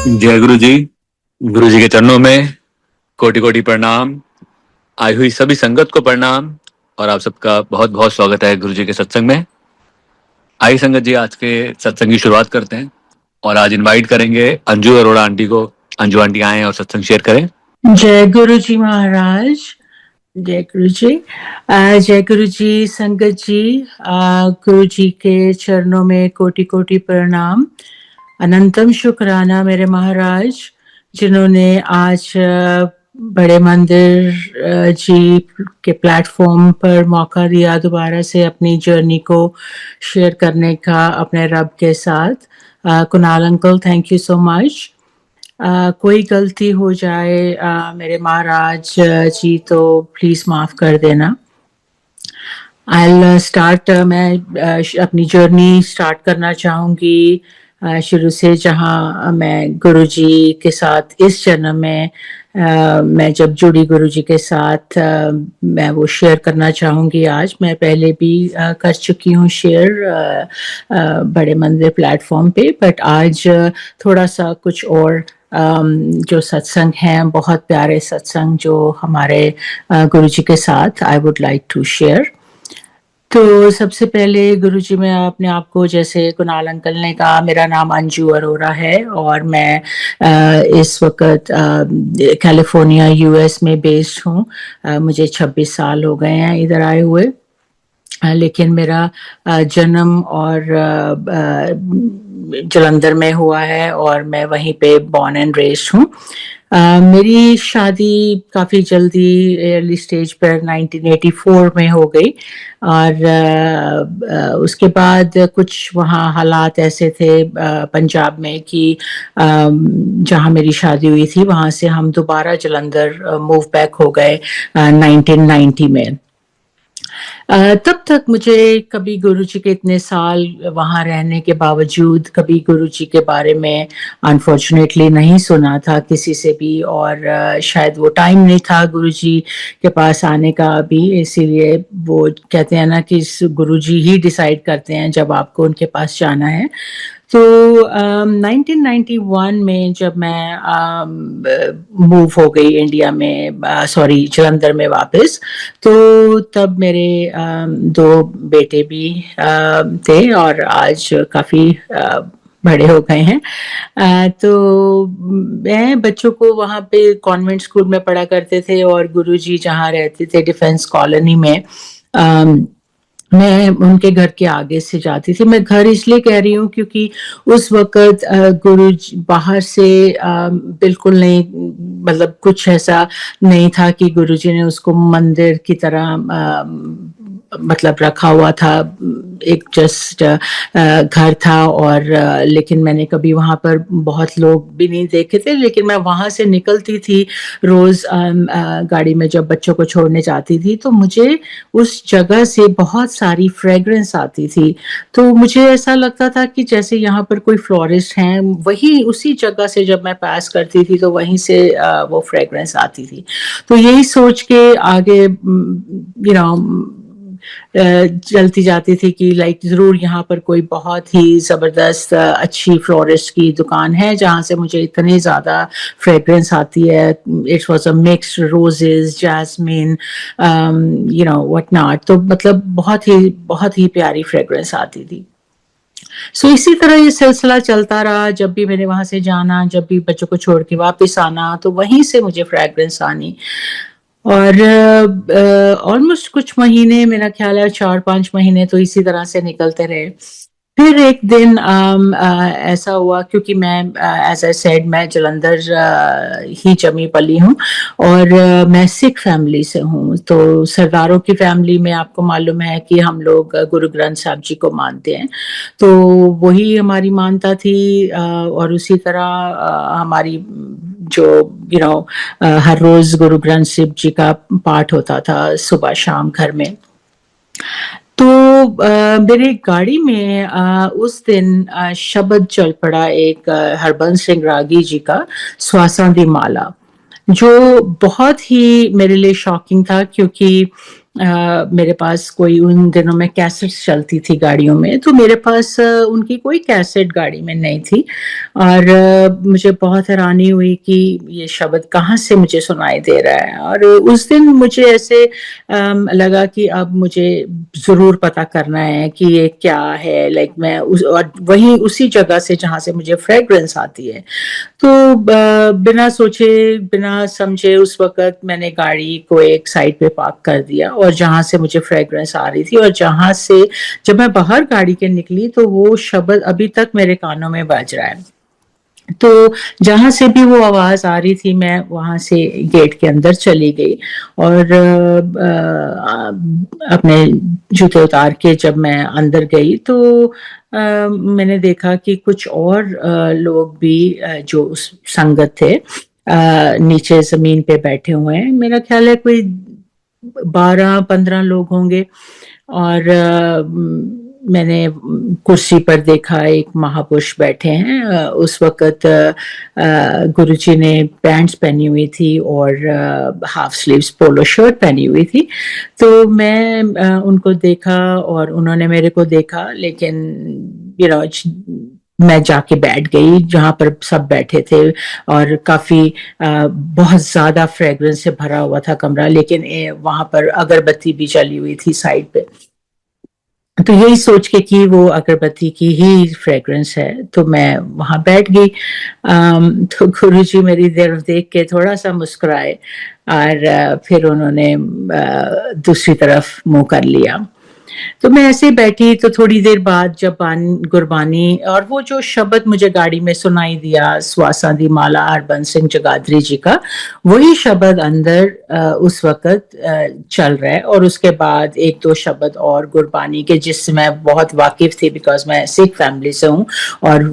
जय गुरु जी के चरणों में कोटि कोटि प्रणाम। आई हुई सभी संगत को प्रणाम और आप सबका बहुत बहुत स्वागत है गुरु जी के सत्संग में। आई संगत जी, आज के सत्संग की शुरुआत करते हैं और आज इनवाइट करेंगे अंजू अरोड़ा आंटी को। अंजू आंटी आए और सत्संग शेयर करें। जय गुरु जी महाराज, जय गुरु जी। जय गुरु जी संगत जी। गुरु जी के चरणों में कोटि कोटि प्रणाम। अनंतम शुक्राना मेरे महाराज, जिन्होंने आज बड़े मंदिर जी के प्लेटफॉर्म पर मौका दिया दोबारा से अपनी जर्नी को शेयर करने का अपने रब के साथ। Kunal uncle, thank you so much. कोई गलती हो जाए मेरे महाराज जी तो प्लीज माफ कर देना। I'll start, मैं अपनी जर्नी स्टार्ट करना चाहूँगी शुरू से, जहाँ मैं गुरुजी के साथ इस जन्म में मैं जब जुड़ी गुरुजी के साथ मैं वो शेयर करना चाहूँगी। आज मैं पहले भी कर चुकी हूँ शेयर बड़े मंदिर प्लेटफॉर्म पे, बट आज थोड़ा सा कुछ और जो सत्संग हैं, बहुत प्यारे सत्संग जो हमारे गुरुजी के साथ I would like to share. तो सबसे पहले गुरुजी, मैं अपने आप को, जैसे कुणाल अंकल ने कहा, मेरा नाम अंजू अरोड़ा है और मैं इस वक्त कैलिफोर्निया यूएस में बेस्ड हूँ। मुझे 26 साल हो गए हैं इधर आए हुए, लेकिन मेरा जन्म और जलंधर में हुआ है और मैं वहीं पे बॉर्न एंड रेस्ड हूँ। मेरी शादी काफ़ी जल्दी अर्ली स्टेज पर 1984 में हो गई और उसके बाद कुछ वहाँ हालात ऐसे थे पंजाब में कि जहाँ मेरी शादी हुई थी वहाँ से हम दोबारा जलंधर मूव बैक हो गए 1990 में। तब तक मुझे कभी गुरुजी के इतने साल वहाँ रहने के बावजूद कभी गुरुजी के बारे में अनफॉर्चुनेटली नहीं सुना था किसी से भी, और शायद वो टाइम नहीं था गुरुजी के पास आने का अभी, इसीलिए वो कहते हैं ना कि गुरुजी ही डिसाइड करते हैं जब आपको उनके पास जाना है। तो 1991 में जब मैं मूव हो गई इंडिया में, सॉरी जलंधर में वापस, तो तब मेरे दो बेटे भी थे और आज काफ़ी बड़े हो गए हैं। तो मैं बच्चों को वहाँ पे कॉन्वेंट स्कूल में पढ़ा करते थे और गुरुजी जहाँ रहते थे डिफेंस कॉलोनी में, मैं उनके घर के आगे से जाती थी। मैं घर इसलिए कह रही हूँ क्योंकि उस वक़्त गुरु बाहर से बिल्कुल नहीं, मतलब कुछ ऐसा नहीं था कि गुरुजी ने उसको मंदिर की तरह मतलब रखा हुआ था। एक जस्ट घर था और लेकिन मैंने कभी वहाँ पर बहुत लोग भी नहीं देखे थे, लेकिन मैं वहाँ से निकलती थी रोज़ गाड़ी में जब बच्चों को छोड़ने जाती थी, तो मुझे उस जगह से बहुत सारी फ्रेग्रेंस आती थी। तो मुझे ऐसा लगता था कि जैसे यहाँ पर कोई फ्लोरिस्ट हैं, वही उसी जगह से जब मैं पास करती थी तो वहीं से वो फ्रेग्रेंस आती थी। तो यही सोच के आगे चलती जाती थी कि लाइक ज़रूर यहाँ पर कोई बहुत ही ज़बरदस्त अच्छी फ्लोरिस्ट की दुकान है जहाँ से मुझे इतनी ज़्यादा फ्रेग्रेंस आती है। It was a mixed roses, jasmine, what not. तो मतलब बहुत ही प्यारी फ्रेग्रेंस आती थी। सो इसी तरह ये सिलसिला चलता रहा। जब भी मैंने वहाँ से जाना, जब भी बच्चों को छोड़ के वापस आना, तो वहीं से मुझे फ्रेग्रेंस आनी। और ऑलमोस्ट कुछ महीने, मेरा ख्याल है 4-5 महीने तो इसी तरह से निकलते रहे। फिर एक दिन ऐसा हुआ, क्योंकि मैं एज आई सेड मैं जलंधर ही जमी पली हूँ और मैं सिख फैमिली से हूँ। तो सरदारों की फैमिली में आपको मालूम है कि हम लोग गुरु ग्रंथ साहब जी को मानते हैं, तो वही हमारी मानता थी। और उसी तरह हमारी जो हर रोज गुरु ग्रंथ साहब जी का पाठ होता था सुबह शाम घर में। तो मेरे गाड़ी में उस दिन शब्द चल पड़ा एक हरबंस सिंह रागी जी का स्वासां दी माला, जो बहुत ही मेरे लिए शॉकिंग था, क्योंकि मेरे पास कोई उन दिनों में कैसेट्स चलती थी गाड़ियों में, तो मेरे पास उनकी कोई कैसेट गाड़ी में नहीं थी और मुझे बहुत हैरानी हुई कि ये शब्द कहाँ से मुझे सुनाई दे रहा है और उस दिन मुझे ऐसे लगा कि अब मुझे ज़रूर पता करना है कि ये क्या है, लाइक मैं उस और वहीं उसी जगह से जहाँ से मुझे फ्रेग्रेंस आती है। तो बिना सोचे बिना समझे उस वक़्त मैंने गाड़ी को एक साइड पे पार्क कर दिया और जहाँ से मुझे फ्रेग्रेंस आ रही थी और जहाँ से जब मैं बाहर गाड़ी के निकली तो वो शब्द अभी तक मेरे कानों में बज रहा है। तो जहाँ से भी वो आवाज़ आ रही थी मैं वहाँ से गेट के अंदर चली गई और अपने जूते उतार के जब मैं अंदर गई तो मैंने देखा कि कुछ और लोग भी जो उस संगत थे नीचे ज़मीन पे बैठे हुए हैं। मेरा ख़्याल है कोई 12-15 लोग होंगे और मैंने कुर्सी पर देखा एक महापुरुष बैठे हैं। उस वक़्त गुरुजी ने पैंट्स पहनी हुई थी और हाफ स्लीव्स पोलो शर्ट पहनी हुई थी। तो मैं उनको देखा और उन्होंने मेरे को देखा लेकिन यू नो मैं जाके बैठ गई जहाँ पर सब बैठे थे और काफ़ी बहुत ज़्यादा फ्रेग्रेंस से भरा हुआ था कमरा लेकिन वहाँ पर अगरबत्ती भी जली हुई थी साइड पे। तो यही सोच के कि वो अगरबत्ती की ही फ्रेग्रेंस है तो मैं वहाँ बैठ गई। तो गुरुजी मेरी तरफ देख के थोड़ा-सा मुस्कुराए और फिर उन्होंने दूसरी तरफ मुँह कर लिया। तो मैं ऐसे ही बैठी तो थोड़ी देर बाद जब गुरबानी और वो जो शब्द मुझे गाड़ी में सुनाई दिया स्वासा दी माला हरबंस सिंह जगाधरी जी का वही शब्द अंदर उस वक़्त चल रहा है और उसके बाद 1-2 शब्द और गुरबानी के जिससे मैं बहुत वाकिफ़ थी बिकॉज़ मैं सिख फैमिली से हूँ और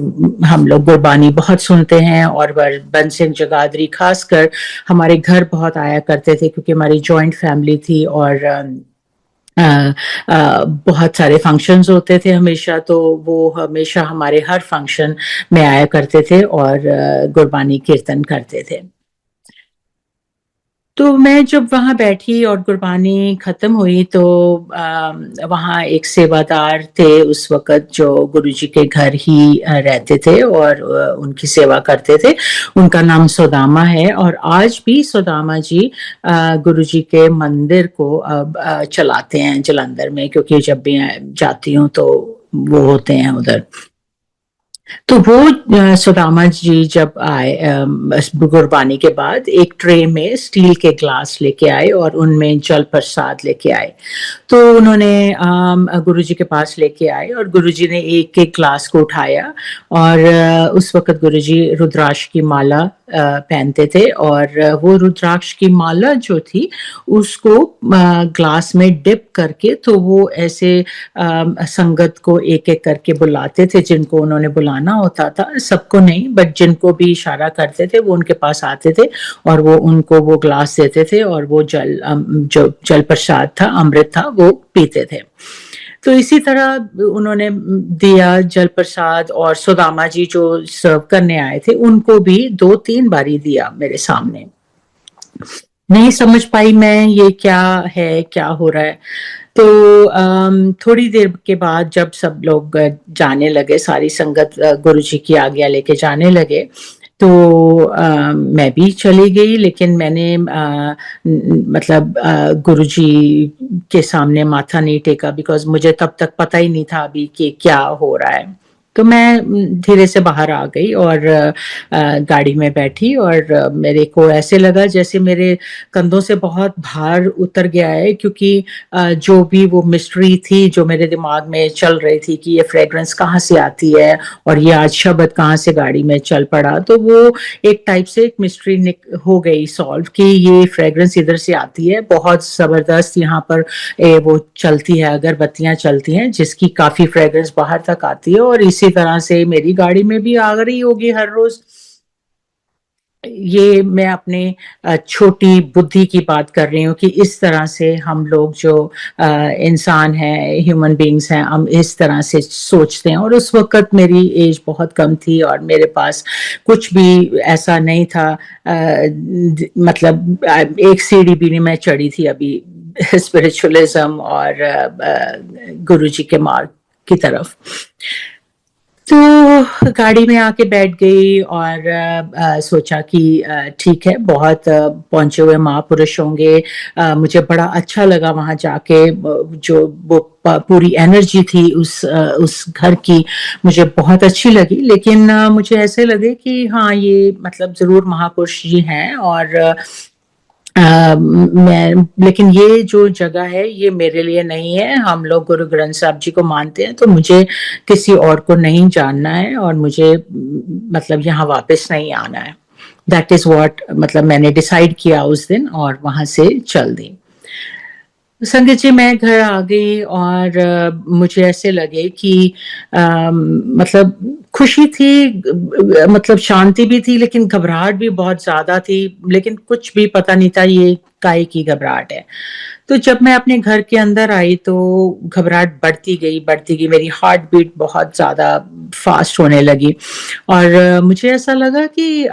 हम लोग गुरबानी बहुत सुनते हैं और हरबंस सिंह जगाधरी ख़ासकर हमारे घर बहुत आया करते थे क्योंकि हमारी जॉइंट फैमिली थी और बहुत सारे फंक्शंस होते थे हमेशा तो वो हमेशा हमारे हर फंक्शन में आया करते थे और गुरबानी कीर्तन करते थे। तो मैं जब वहाँ बैठी और गुरबानी ख़त्म हुई तो वहाँ एक सेवादार थे उस वक़्त जो गुरुजी के घर ही रहते थे और उनकी सेवा करते थे। उनका नाम सुदामा है और आज भी सुदामा जी गुरुजी के मंदिर को अब चलाते हैं जालंधर में क्योंकि जब भी जाती हूँ तो वो होते हैं उधर। तो वो सुदामा जी जब आए गुरबानी के बाद एक ट्रे में स्टील के ग्लास लेके आए और उनमें जल प्रसाद लेके आए। तो उन्होंने गुरुजी के पास लेके आए और गुरुजी ने एक-एक ग्लास को उठाया और उस वक़्त गुरुजी रुद्राक्ष की माला पहनते थे और वो रुद्राक्ष की माला जो थी उसको ग्लास में डिप करके तो वो ऐसे संगत को एक-एक करके बुलाते थे जिनको उन्होंने बुलाना होता था, सबको नहीं बट जिनको भी इशारा करते थे वो उनके पास आते थे और वो उनको वो ग्लास देते थे और वो जो जल प्रसाद था, अमृत था वो पीते थे। तो इसी तरह उन्होंने दिया जल प्रसाद और सुदामा जी जो सर्व करने आए थे उनको भी 2-3 बारी दिया मेरे सामने। नहीं समझ पाई मैं ये क्या है, क्या हो रहा है? तो थोड़ी देर के बाद जब सब लोग जाने लगे, सारी संगत गुरुजी की आज्ञा लेके जाने लगे, तो मैं भी चली गई लेकिन मैंने मतलब गुरुजी के सामने माथा नहीं टेका बिकॉज़ मुझे तब तक पता ही नहीं था अभी कि क्या हो रहा है। तो मैं धीरे से बाहर आ गई और गाड़ी में बैठी और मेरे को ऐसे लगा जैसे मेरे कंधों से बहुत भार उतर गया है क्योंकि जो भी वो मिस्ट्री थी जो मेरे दिमाग में चल रही थी कि ये फ्रेग्रेंस कहाँ से आती है और ये आज शब्द कहाँ से गाड़ी में चल पड़ा तो वो एक टाइप से एक मिस्ट्री हो गई सॉल्व कि ये फ्रेग्रेंस इधर से आती है बहुत ज़बरदस्त यहाँ पर वो चलती है अगरबत्तियाँ चलती हैं जिसकी काफ़ी फ्रेग्रेंस बाहर तक आती है और इसी तरह से मेरी गाड़ी में भी आ रही होगी हर रोज़। ये मैं अपने छोटी बुद्धि की बात कर रही हूँ कि इस तरह से हम लोग जो इंसान हैं, ह्यूमन बीइंग्स हैं, हम इस तरह से सोचते हैं और उस वक़्त मेरी एज बहुत कम थी और मेरे पास कुछ भी ऐसा नहीं था मतलब एक सीढ़ी भी नहीं मैं चढ़ी थी अभी स्पिरिचुअलिज्म और गुरुजी के मार्ग की तरफ। तो गाड़ी में आके बैठ गई और सोचा कि ठीक है, बहुत पहुंचे हुए महापुरुष होंगे। मुझे बड़ा अच्छा लगा वहां जाके, जो वो पूरी एनर्जी थी उस घर की मुझे बहुत अच्छी लगी। लेकिन मुझे ऐसे लगे कि हाँ, ये मतलब जरूर महापुरुष जी हैं, और मैं, लेकिन ये जो जगह है ये मेरे लिए नहीं है। हम लोग गुरु ग्रंथ साहब जी को मानते हैं, तो मुझे किसी और को नहीं जानना है, और मुझे मतलब यहाँ वापस नहीं आना है। दैट इज व्हाट, मतलब मैंने डिसाइड किया उस दिन, और वहां से चल दी। संगत जी, मैं घर आ गई और मुझे ऐसे लगे कि मतलब खुशी थी, मतलब शांति भी थी, लेकिन घबराहट भी बहुत ज्यादा थी। लेकिन कुछ भी पता नहीं था ये काहे की घबराहट है। तो जब मैं अपने घर के अंदर आई तो घबराहट बढ़ती गई, मेरी हार्ट बीट बहुत ज्यादा फास्ट होने लगी, और मुझे ऐसा लगा कि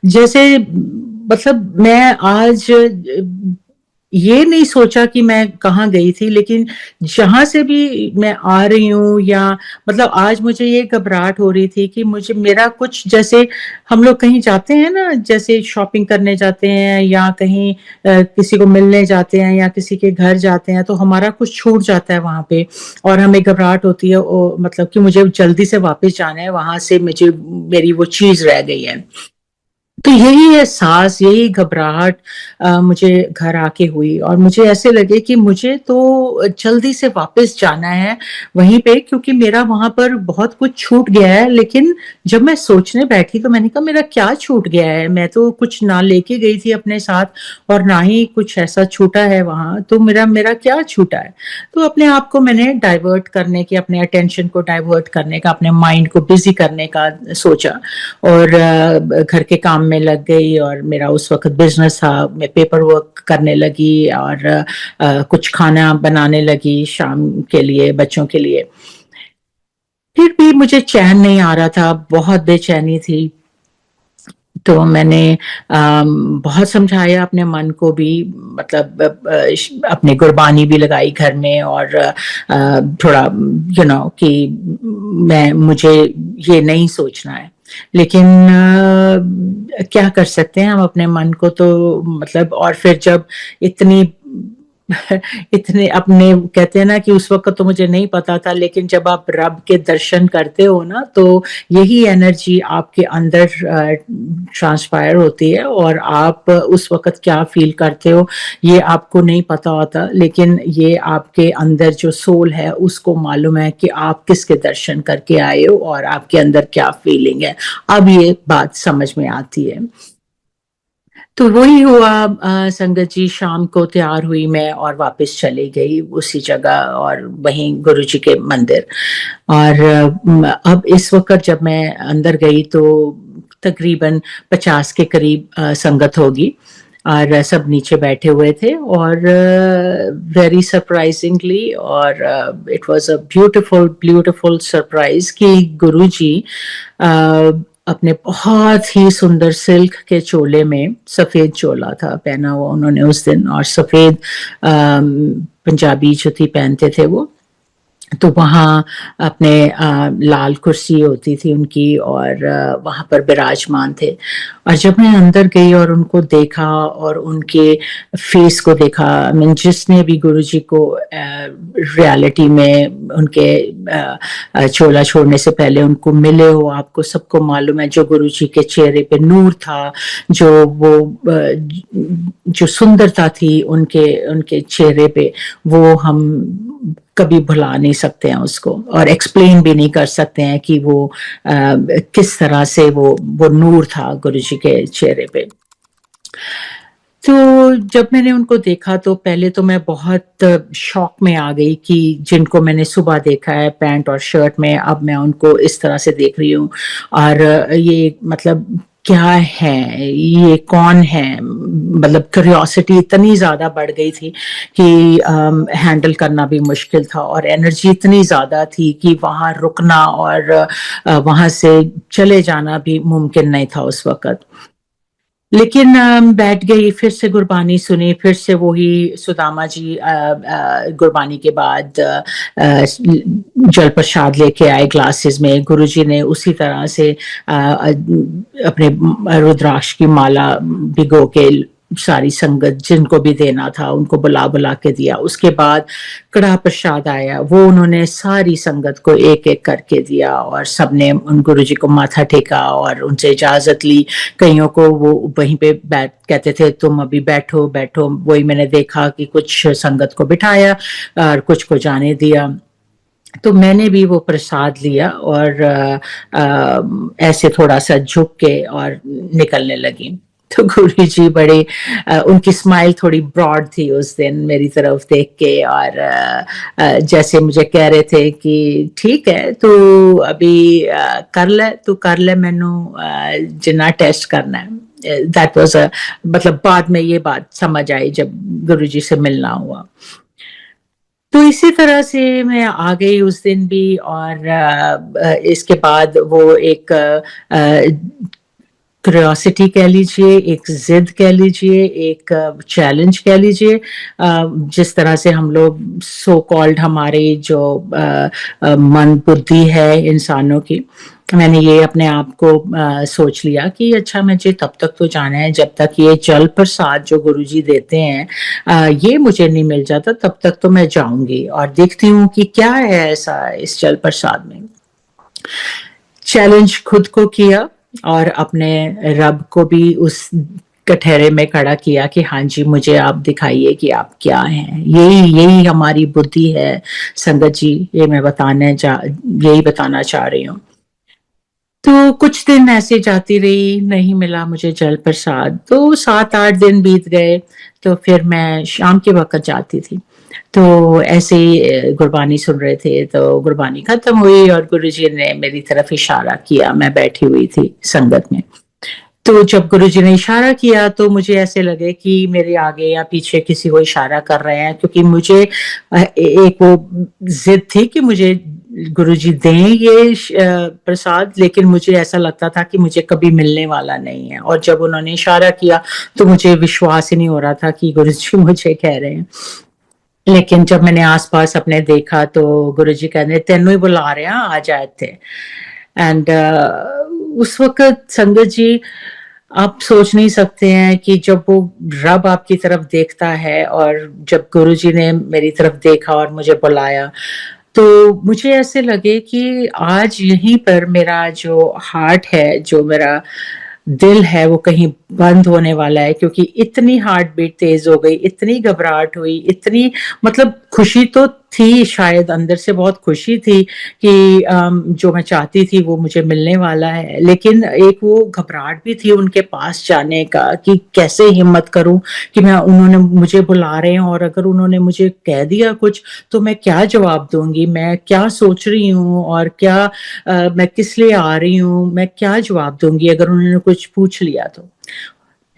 जैसे, मतलब मैं आज ये नहीं सोचा कि मैं कहाँ गई थी, लेकिन जहां से भी मैं आ रही हूँ, या मतलब आज मुझे ये घबराहट हो रही थी कि मुझे मेरा कुछ, जैसे हम लोग कहीं जाते हैं ना, जैसे शॉपिंग करने जाते हैं, या कहीं किसी को मिलने जाते हैं, या किसी के घर जाते हैं, तो हमारा कुछ छूट जाता है वहां पे, और हमें घबराहट होती है, मतलब कि मुझे जल्दी से वापस जाना है, वहां से मुझे मेरी वो चीज रह गई है। तो यही एहसास, यही घबराहट मुझे घर आके हुई, और मुझे ऐसे लगे कि मुझे तो जल्दी से वापस जाना है वहीं पे, क्योंकि मेरा वहां पर बहुत कुछ छूट गया है। लेकिन जब मैं सोचने बैठी तो मैंने कहा, मेरा क्या छूट गया है? मैं तो कुछ ना लेके गई थी अपने साथ, और ना ही कुछ ऐसा छूटा है वहां, तो मेरा मेरा क्या छूटा है? तो अपने आप को मैंने डाइवर्ट करने की, अपने अटेंशन को डाइवर्ट करने का, अपने माइंड को बिजी करने का सोचा, और घर के काम में लग गई। और मेरा उस वक्त बिजनेस था, मैं पेपर वर्क करने लगी, और कुछ खाना बनाने लगी शाम के लिए, बच्चों के लिए। फिर भी मुझे चैन नहीं आ रहा था, बहुत बेचैनी थी। तो मैंने बहुत समझाया अपने मन को भी, मतलब अपने गुरबानी भी लगाई घर में, और थोड़ा कि मुझे ये नहीं सोचना है। लेकिन क्या कर सकते हैं हम अपने मन को, तो मतलब, और फिर जब इतनी इतने अपने, कहते हैं ना कि उस वक्त तो मुझे नहीं पता था, लेकिन जब आप रब के दर्शन करते हो ना, तो यही एनर्जी आपके अंदर ट्रांसफायर होती है, और आप उस वक्त क्या फील करते हो ये आपको नहीं पता होता, लेकिन ये आपके अंदर जो सोल है उसको मालूम है कि आप किसके दर्शन करके आए हो, और आपके अंदर क्या फीलिंग है। अब ये बात समझ में आती है। तो वही हुआ, संगत जी, शाम को तैयार हुई मैं और वापस चली गई उसी जगह, और वहीं गुरुजी के मंदिर। और अब इस वक्त जब मैं अंदर गई तो तकरीबन 50 के करीब संगत होगी, और सब नीचे बैठे हुए थे, और वेरी सरप्राइजिंगली, और it was a beautiful beautiful surprise कि गुरुजी अपने बहुत ही सुंदर सिल्क के चोले में, सफेद चोला था पहना हुआ उन्होंने उस दिन, और सफेद पंजाबी जुती पहनते थे वो। तो वहाँ अपने लाल कुर्सी होती थी उनकी, और वहाँ पर विराजमान थे। और जब मैं अंदर गई और उनको देखा, और उनके फेस को देखा, मीन जिसने भी गुरुजी को रियलिटी में उनके चोला छोड़ने से पहले उनको मिले हो, आपको सबको मालूम है, जो गुरुजी के चेहरे पे नूर था, जो वो जो सुंदरता थी उनके उनके चेहरे पे, वो हम कभी भुला नहीं सकते हैं उसको, और एक्सप्लेन भी नहीं कर सकते हैं कि वो किस तरह से वो नूर था गुरुजी के चेहरे पे। तो जब मैंने उनको देखा तो पहले तो मैं बहुत शॉक में आ गई कि जिनको मैंने सुबह देखा है पैंट और शर्ट में, अब मैं उनको इस तरह से देख रही हूँ। और ये मतलब क्या है, ये कौन है, मतलब क्यूरियोसिटी इतनी ज्यादा बढ़ गई थी कि हैंडल करना भी मुश्किल था, और एनर्जी इतनी ज्यादा थी कि वहां रुकना और वहां से चले जाना भी मुमकिन नहीं था उस वक्त। लेकिन बैठ गई, फिर से गुरबानी सुनी, फिर से वही सुदामा जी गुरबानी के बाद जल प्रसाद लेके आए ग्लासेस में। गुरुजी ने उसी तरह से अपने रुद्राक्ष की माला भिगो के सारी संगत जिनको भी देना था उनको बुला बुला के दिया। उसके बाद कड़ा प्रसाद आया, वो उन्होंने सारी संगत को एक एक करके दिया और सबने उन गुरुजी को माथा टेका और उनसे इजाजत ली। कईयों को वो वहीं पे बैठ कहते थे तुम अभी बैठो बैठो, वही मैंने देखा कि कुछ संगत को बिठाया और कुछ को जाने दिया। तो मैंने भी वो प्रसाद लिया और ऐसे थोड़ा सा झुक के और निकलने लगी। तो गुरु जी बड़े उनकी स्माइल थोड़ी ब्रॉड थी उस दिन मेरी तरफ देख के और जैसे मुझे कह रहे थे कि ठीक है तू अभी कर ले मैनू जिन्ना टेस्ट करना है। दैट वाज मतलब बाद में ये बात समझ आई जब गुरुजी से मिलना हुआ। तो इसी तरह से मैं आ गई उस दिन भी और इसके बाद वो एक क्यूरियोसिटी कह लीजिए, एक जिद कह लीजिए, एक चैलेंज कह लीजिए, जिस तरह से हम लोग सो कॉल्ड हमारे जो मन बुद्धि है इंसानों की, मैंने ये अपने आप को सोच लिया कि अच्छा मुझे तब तक तो जाना है जब तक ये जल प्रसाद जो गुरुजी देते हैं ये मुझे नहीं मिल जाता, तब तक तो मैं जाऊंगी और देखती हूँ कि क्या है ऐसा इस जल प्रसाद में। चैलेंज खुद को किया और अपने रब को भी उस कठहरे में खड़ा किया कि हाँ जी मुझे आप दिखाइए कि आप क्या हैं। यही हमारी बुद्धि है संगत जी, ये मैं यही बताना चाह रही हूँ। तो कुछ दिन ऐसे जाती रही, नहीं मिला मुझे जल प्रसाद, तो 7-8 दिन बीत गए। तो फिर मैं शाम के वक्त जाती थी, तो ऐसे ही गुरबानी सुन रहे थे, तो गुरबानी खत्म हुई और गुरुजी ने मेरी तरफ इशारा किया, मैं बैठी हुई थी संगत में। तो जब गुरुजी ने इशारा किया तो मुझे ऐसे लगे कि मेरे आगे या पीछे किसी को इशारा कर रहे हैं, क्योंकि मुझे एक वो जिद थी कि मुझे गुरुजी दें ये प्रसाद, लेकिन मुझे ऐसा लगता था कि मुझे कभी मिलने वाला नहीं है। और जब उन्होंने इशारा किया तो मुझे विश्वास ही नहीं हो रहा था कि गुरुजी मुझे कह रहे हैं। लेकिन जब मैंने आसपास अपने देखा तो गुरुजी कहने तेनू ही बुला रहे हैं, आ जाए थे। एंड उस वक्त संगत जी आप सोच नहीं सकते हैं कि जब वो रब आपकी तरफ देखता है और जब गुरुजी ने मेरी तरफ देखा और मुझे बुलाया, तो मुझे ऐसे लगे कि आज यहीं पर मेरा जो हार्ट है, जो मेरा दिल है वो कहीं बंद होने वाला है, क्योंकि इतनी हार्ट बीट तेज हो गई, इतनी घबराहट हुई, इतनी मतलब खुशी तो थी, शायद अंदर से बहुत खुशी थी कि जो मैं चाहती थी वो मुझे मिलने वाला है, लेकिन एक वो घबराहट भी थी उनके पास जाने का कि कैसे हिम्मत करूं कि मैं उन्होंने मुझे बुला रहे हैं और अगर उन्होंने मुझे कह दिया कुछ तो मैं क्या जवाब दूंगी, मैं क्या सोच रही हूँ और क्या मैं किस लिए आ रही हूँ, मैं क्या जवाब दूंगी अगर उन्होंने कुछ पूछ लिया तो।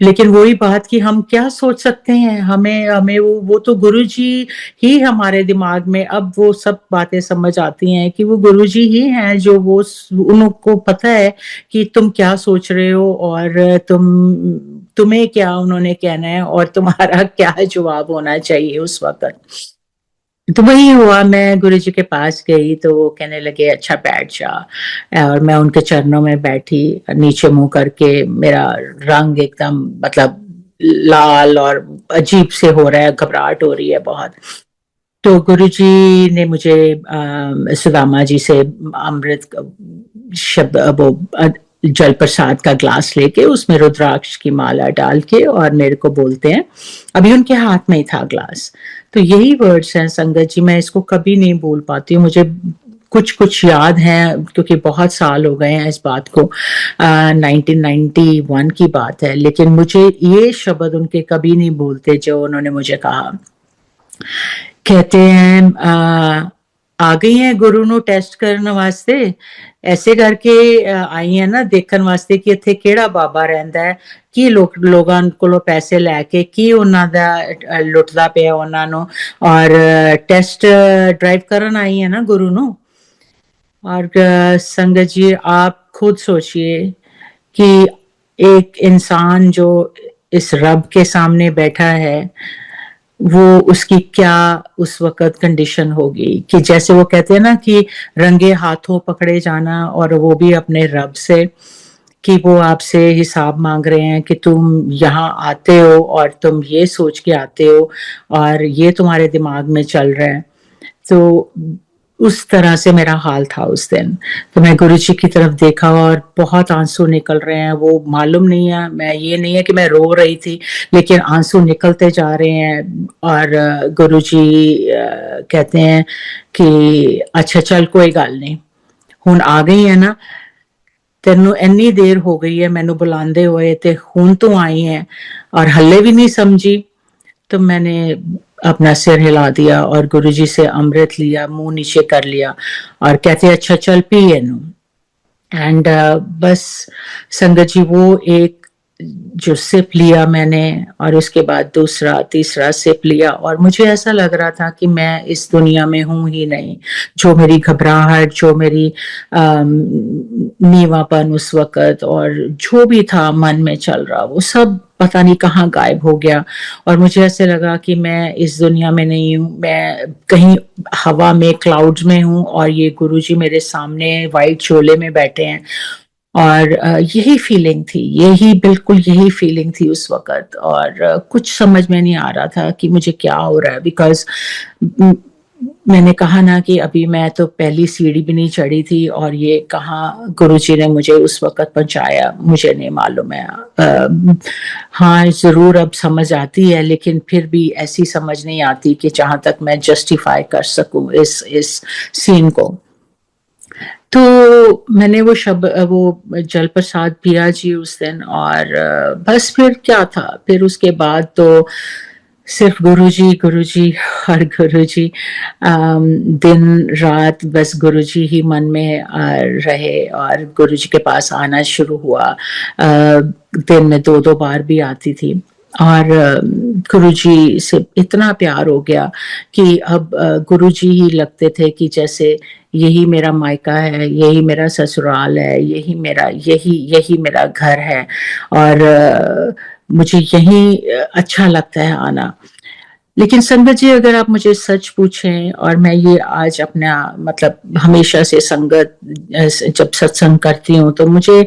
लेकिन वही बात कि हम क्या सोच सकते हैं, हमें हमें वो तो गुरुजी ही हमारे दिमाग में अब वो सब बातें समझ आती हैं कि वो गुरुजी ही हैं जो वो उनको पता है कि तुम क्या सोच रहे हो और तुम्हें क्या उन्होंने कहना है और तुम्हारा क्या जवाब होना चाहिए उस वक्त। तो वही हुआ, मैं गुरुजी के पास गई तो वो कहने लगे अच्छा बैठ जा, और मैं उनके चरणों में बैठी नीचे मुंह करके, मेरा रंग एकदम मतलब लाल और अजीब से हो रहा है, घबराहट हो रही है बहुत। तो गुरुजी ने मुझे सुदामा जी से अमृत शब्द वो जल प्रसाद का ग्लास लेके उसमें रुद्राक्ष की माला डाल के और मेरे को बोलते हैं, अभी उनके हाथ में ही था ग्लास। तो यही वर्ड्स हैं संगत जी, मैं इसको कभी नहीं भूल पाती हूँ। मुझे कुछ कुछ याद हैं क्योंकि बहुत साल हो गए हैं इस बात को, 1991 की बात है, लेकिन मुझे ये शब्द उनके कभी नहीं भूलते जो उन्होंने मुझे कहा। कहते हैं आ गई हैं गुरु ਨੂੰ ਟੈਸਟ ਕਰਨ ਵਾਸਤੇ, ऐसे करके आई है ना ਦੇਖਣ ਵਾਸਤੇ ਕਿ ਇੱਥੇ ਕਿਹੜਾ ਬਾਬਾ ਰਹਿੰਦਾ ਹੈ, ਕੀ ਲੋਕਾਂ ਕੋਲੋਂ ਪੈਸੇ ਲੈ ਕੇ ਕੀ ਉਹਨਾਂ ਦਾ ਲੁੱਟਦਾ ਪਿਆ ਉਹਨਾਂ ਨੂੰ, ਔਰ ਟੈਸਟ ਡਰਾइव ਕਰਨ आई है ना गुरु ਨੂੰ। और संगत जी आप खुद सोचिए कि एक इंसान जो इस रब के सामने बैठा है, वो उसकी क्या उस वक़्त कंडीशन होगी कि जैसे वो कहते हैं ना कि रंगे हाथों पकड़े जाना, और वो भी अपने रब से, कि वो आपसे हिसाब माँग रहे हैं कि तुम यहाँ आते हो और तुम ये सोच के आते हो और ये तुम्हारे दिमाग में चल रहा है। तो उस तरह से मेरा हाल था उस दिन। तो मैं गुरुजी की तरफ देखा और बहुत आँसू निकल रहे हैं, वो मालूम नहीं है, मैं ये नहीं है कि मैं रो रही थी, लेकिन आँसू निकलते जा रहे हैं और गुरुजी कहते हैं कि अच्छा चल कोई गल नहीं, हुण आ गई है ना, तेनू इन्नी देर हो गई है मैनू बुलांदे हुए ते हुण तू आई है और हल्ले भी नहीं समझी। तो मैंने अपना सिर हिला दिया और गुरुजी से अमृत लिया, मुंह नीचे कर लिया और कहते अच्छा चल पी इनू। एंड बस संगत जी, वो एक जो सिप लिया मैंने और उसके बाद दूसरा तीसरा सिप लिया और मुझे ऐसा लग रहा था कि मैं इस दुनिया में हूं ही नहीं। जो मेरी घबराहट, जो मेरी नीवापन उस वक्त और जो भी था मन में चल रहा, वो सब पता नहीं कहाँ गायब हो गया और मुझे ऐसे लगा कि मैं इस दुनिया में नहीं हूँ, मैं कहीं हवा में, क्लाउड्स में हूँ और ये गुरुजी मेरे सामने वाइट चोले में बैठे हैं। और यही फीलिंग थी, यही बिल्कुल यही फीलिंग थी उस वक़्त और कुछ समझ में नहीं आ रहा था कि मुझे क्या हो रहा है, बिकॉज़ मैंने कहा ना कि अभी मैं तो पहली सीढ़ी भी नहीं चढ़ी थी और ये कहाँ गुरुजी ने मुझे उस वक़्त पहुँचाया, मुझे नहीं मालूम है। हाँ, ज़रूर अब समझ आती है, लेकिन फिर भी ऐसी समझ नहीं आती कि जहाँ तक मैं जस्टिफ़ाई कर सकूँ इस सीन को। तो मैंने वो जल प्रसाद पिया जी उस दिन और बस फिर क्या था, फिर उसके बाद तो सिर्फ गुरुजी, गुरुजी और गुरुजी। दिन रात बस गुरुजी ही मन में रहे और गुरुजी के पास आना शुरू हुआ। दिन में 2-2 बार भी आती थी और गुरुजी से इतना प्यार हो गया कि अब गुरुजी ही लगते थे कि जैसे यही मेरा मायका है, यही मेरा ससुराल है, यही मेरा घर है और मुझे यही अच्छा लगता है आना। लेकिन संगत जी, अगर आप मुझे सच पूछें और मैं ये आज अपना मतलब हमेशा से संगत जब सत्संग करती हूँ तो मुझे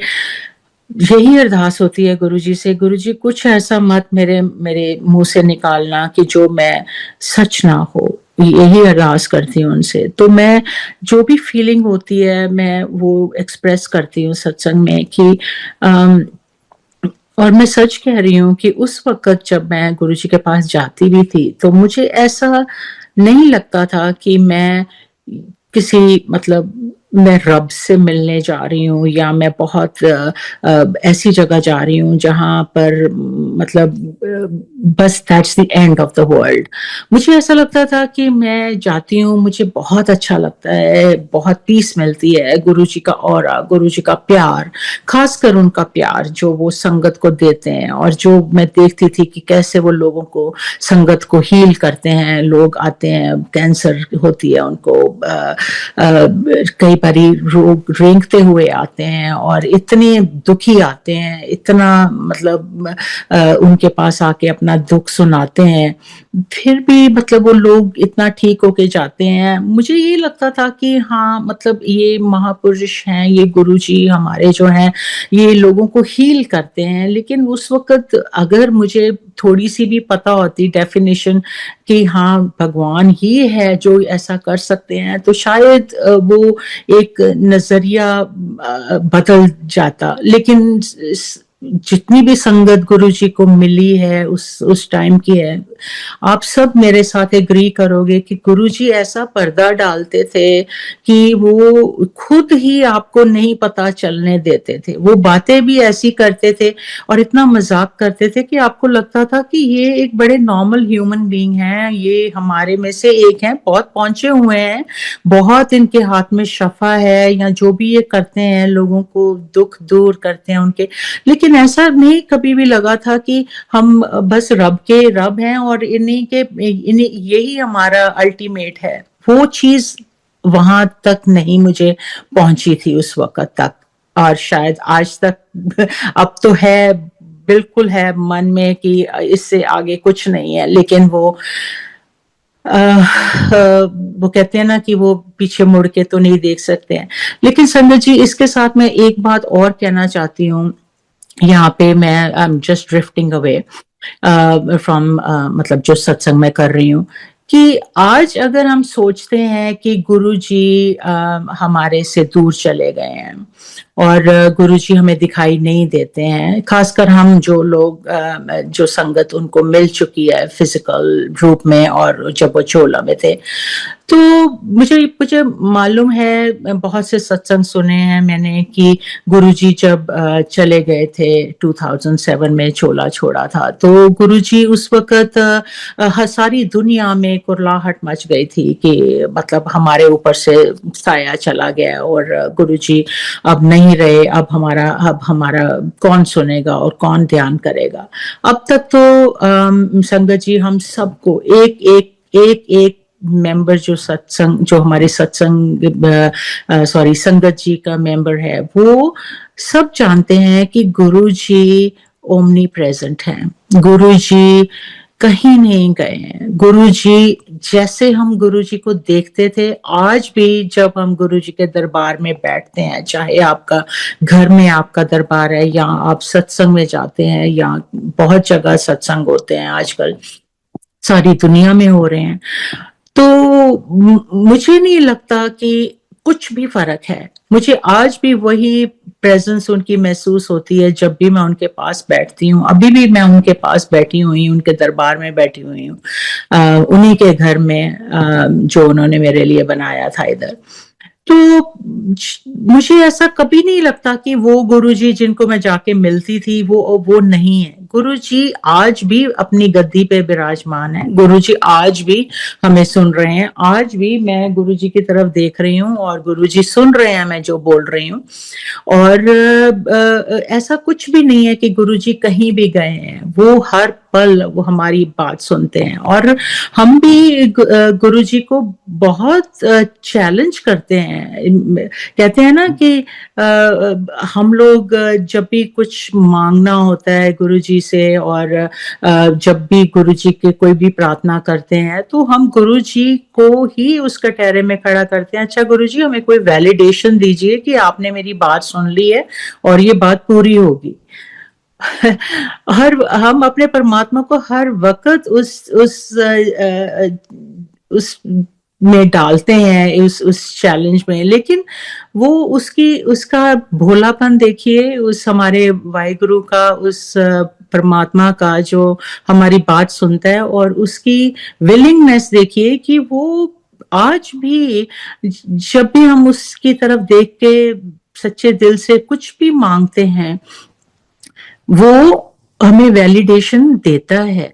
यही अरदास होती है गुरुजी से, गुरुजी कुछ ऐसा मत मेरे मेरे मुंह से निकालना कि जो मैं सच ना हो। यही अरदास करती हूँ उनसे। तो मैं जो भी फीलिंग होती है मैं वो एक्सप्रेस करती हूँ सत्संग में कि अम, और मैं सच कह रही हूँ कि उस वक़्त जब मैं गुरुजी के पास जाती भी थी, तो मुझे ऐसा नहीं लगता था कि मैं किसी मतलब मैं रब से मिलने जा रही हूँ या मैं बहुत ऐसी जगह जा रही हूँ जहाँ पर मतलब बस that's the end of the world. मुझे ऐसा लगता था कि मैं जाती हूँ, मुझे बहुत अच्छा लगता है, बहुत पीस मिलती है, गुरुजी का ऑरा, गुरुजी का प्यार, खासकर उनका प्यार जो वो संगत को देते हैं और जो मैं देखती थी कि कैसे वो लोगों को, संगत को हील करते हैं। लोग आते हैं, कैंसर होती है उनको, कई बारी रोग रेंगते हुए आते हैं और इतने दुखी आते हैं, इतना मतलब उनके पास आके अपना दुख सुनाते हैं, फिर भी मतलब वो लोग इतना ठीक होके जाते हैं। मुझे ये लगता था कि हाँ, मतलब ये महापुरुष हैं, ये गुरुजी हमारे जो हैं, ये लोगों को हील करते हैं। लेकिन उस वक़्त अगर मुझे थोड़ी-सी भी पता होती डेफ़िनिशन कि हाँ, भगवान ही है जो ऐसा कर सकते हैं, तो शायद वो एक नज़रिया बदल जाता। लेकिन जितनी भी संगत गुरुजी को मिली है उस टाइम की है, आप सब मेरे साथ एग्री करोगे कि गुरुजी ऐसा पर्दा डालते थे कि वो खुद ही आपको नहीं पता चलने देते थे। वो बातें भी ऐसी करते थे और इतना मज़ाक करते थे कि आपको लगता था कि ये एक बड़े नॉर्मल ह्यूमन बीइंग हैं, ये हमारे में से एक हैं, बहुत पहुँचे हुए हैं, बहुत इनके हाथ में शफ़ा है या जो भी ये करते हैं, लोगों को दुःख दूर करते हैं उनके। लेकिन ऐसा नहीं कभी भी लगा था कि हम बस रब के रब हैं और इन्हीं यही हमारा अल्टीमेट है। वो चीज़ वहाँ तक नहीं मुझे पहुँची थी उस वक़्त तक। और शायद आज तक अब तो है, बिल्कुल है मन में कि इससे आगे कुछ नहीं है, लेकिन वो कहते हैं ना कि वो पीछे मुड़ के तो नहीं देख सकते हैं। लेकिन संगत जी, इसके साथ मैं एक बात और कहना चाहती हूँ। यहाँ पे मैं I am just drifting away from, मतलब जो सत्संग मैं कर रही हूँ, कि आज अगर हम सोचते हैं कि गुरुजी हमारे से दूर चले गए हैं और गुरुजी हमें दिखाई नहीं देते हैं, खासकर हम जो लोग जो संगत उनको मिल चुकी है फिजिकल रूप में और जब वो चोला में थे, तो मुझे मुझे मालूम है, बहुत से सत्संग सुने हैं मैंने कि गुरुजी जब चले गए थे 2007 में, चोला छोड़ा था, तो गुरुजी उस वक्त सारी दुनिया में कुरलाहट मच गई थी कि मतलब हमारे ऊपर से साया चला गया और गुरुजी अब नहीं रहे, अब हमारा कौन सुनेगा और कौन ध्यान करेगा। अब तक तो संगत जी हम सबको एक मेंबर जो हमारे सत्संग सॉरी संगत जी का मेंबर है, वो सब जानते हैं कि गुरु जी ओमनी प्रेजेंट हैं। गुरु जी कहीं नहीं गए हैं। गुरु जी जैसे हम गुरु जी को देखते थे, आज भी जब हम गुरु जी के दरबार में बैठते हैं, चाहे आपका घर में आपका दरबार है या आप सत्संग में जाते हैं, या बहुत जगह सत्संग होते हैं आजकल, सारी दुनिया में हो रहे हैं, तो मुझे नहीं लगता कि कुछ भी फर्क है। मुझे आज भी वही प्रेजेंस उनकी महसूस होती है जब भी मैं उनके पास बैठती हूँ। अभी भी मैं उनके पास बैठी हुई हूँ, उनके दरबार में बैठी हुई हूँ, उन्हीं के घर में जो उन्होंने मेरे लिए बनाया था इधर। तो मुझे ऐसा कभी नहीं लगता कि वो गुरुजी जिनको मैं जाके मिलती थी वो नहीं है। गुरुजी आज भी अपनी गद्दी पे विराजमान है। गुरुजी आज भी हमें सुन रहे हैं। आज भी मैं गुरुजी की तरफ देख रही हूँ और गुरुजी सुन रहे हैं मैं जो बोल रही हूँ। और ऐसा कुछ भी नहीं है कि गुरुजी कहीं भी गए हैं। वो हर पल वो हमारी बात सुनते हैं, और हम भी गुरुजी को बहुत चैलेंज करते हैं। कहते हैं ना कि हम लोग जब भी कुछ मांगना होता है गुरुजी से, और जब भी गुरुजी के कोई भी प्रार्थना करते हैं, तो हम गुरुजी को ही उस कटहरे में खड़ा करते हैं। अच्छा गुरुजी, हमें कोई वैलिडेशन दीजिए कि आपने मेरी बात सुन ली है और ये बात पूरी होगी। हम अपने परमात्मा को हर वक्त उस में डालते हैं, उस चैलेंज में, लेकिन वो उसका भोलापन देखिए, उस हमारे वाहिगुरु का, उस परमात्मा का जो हमारी बात सुनता है, और उसकी विलिंगनेस देखिए कि वो आज भी जब भी हम उसकी तरफ देख के सच्चे दिल से कुछ भी मांगते हैं, वो हमें वैलिडेशन देता है,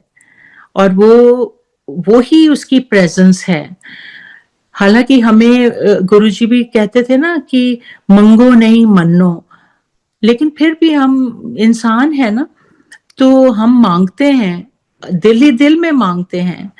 और वो ही उसकी प्रेजेंस है। हालांकि हमें गुरुजी भी कहते थे ना कि मंगो नहीं मन्नो, लेकिन फिर भी हम इंसान है ना, तो हम मांगते हैं, दिल ही दिल में मांगते हैं,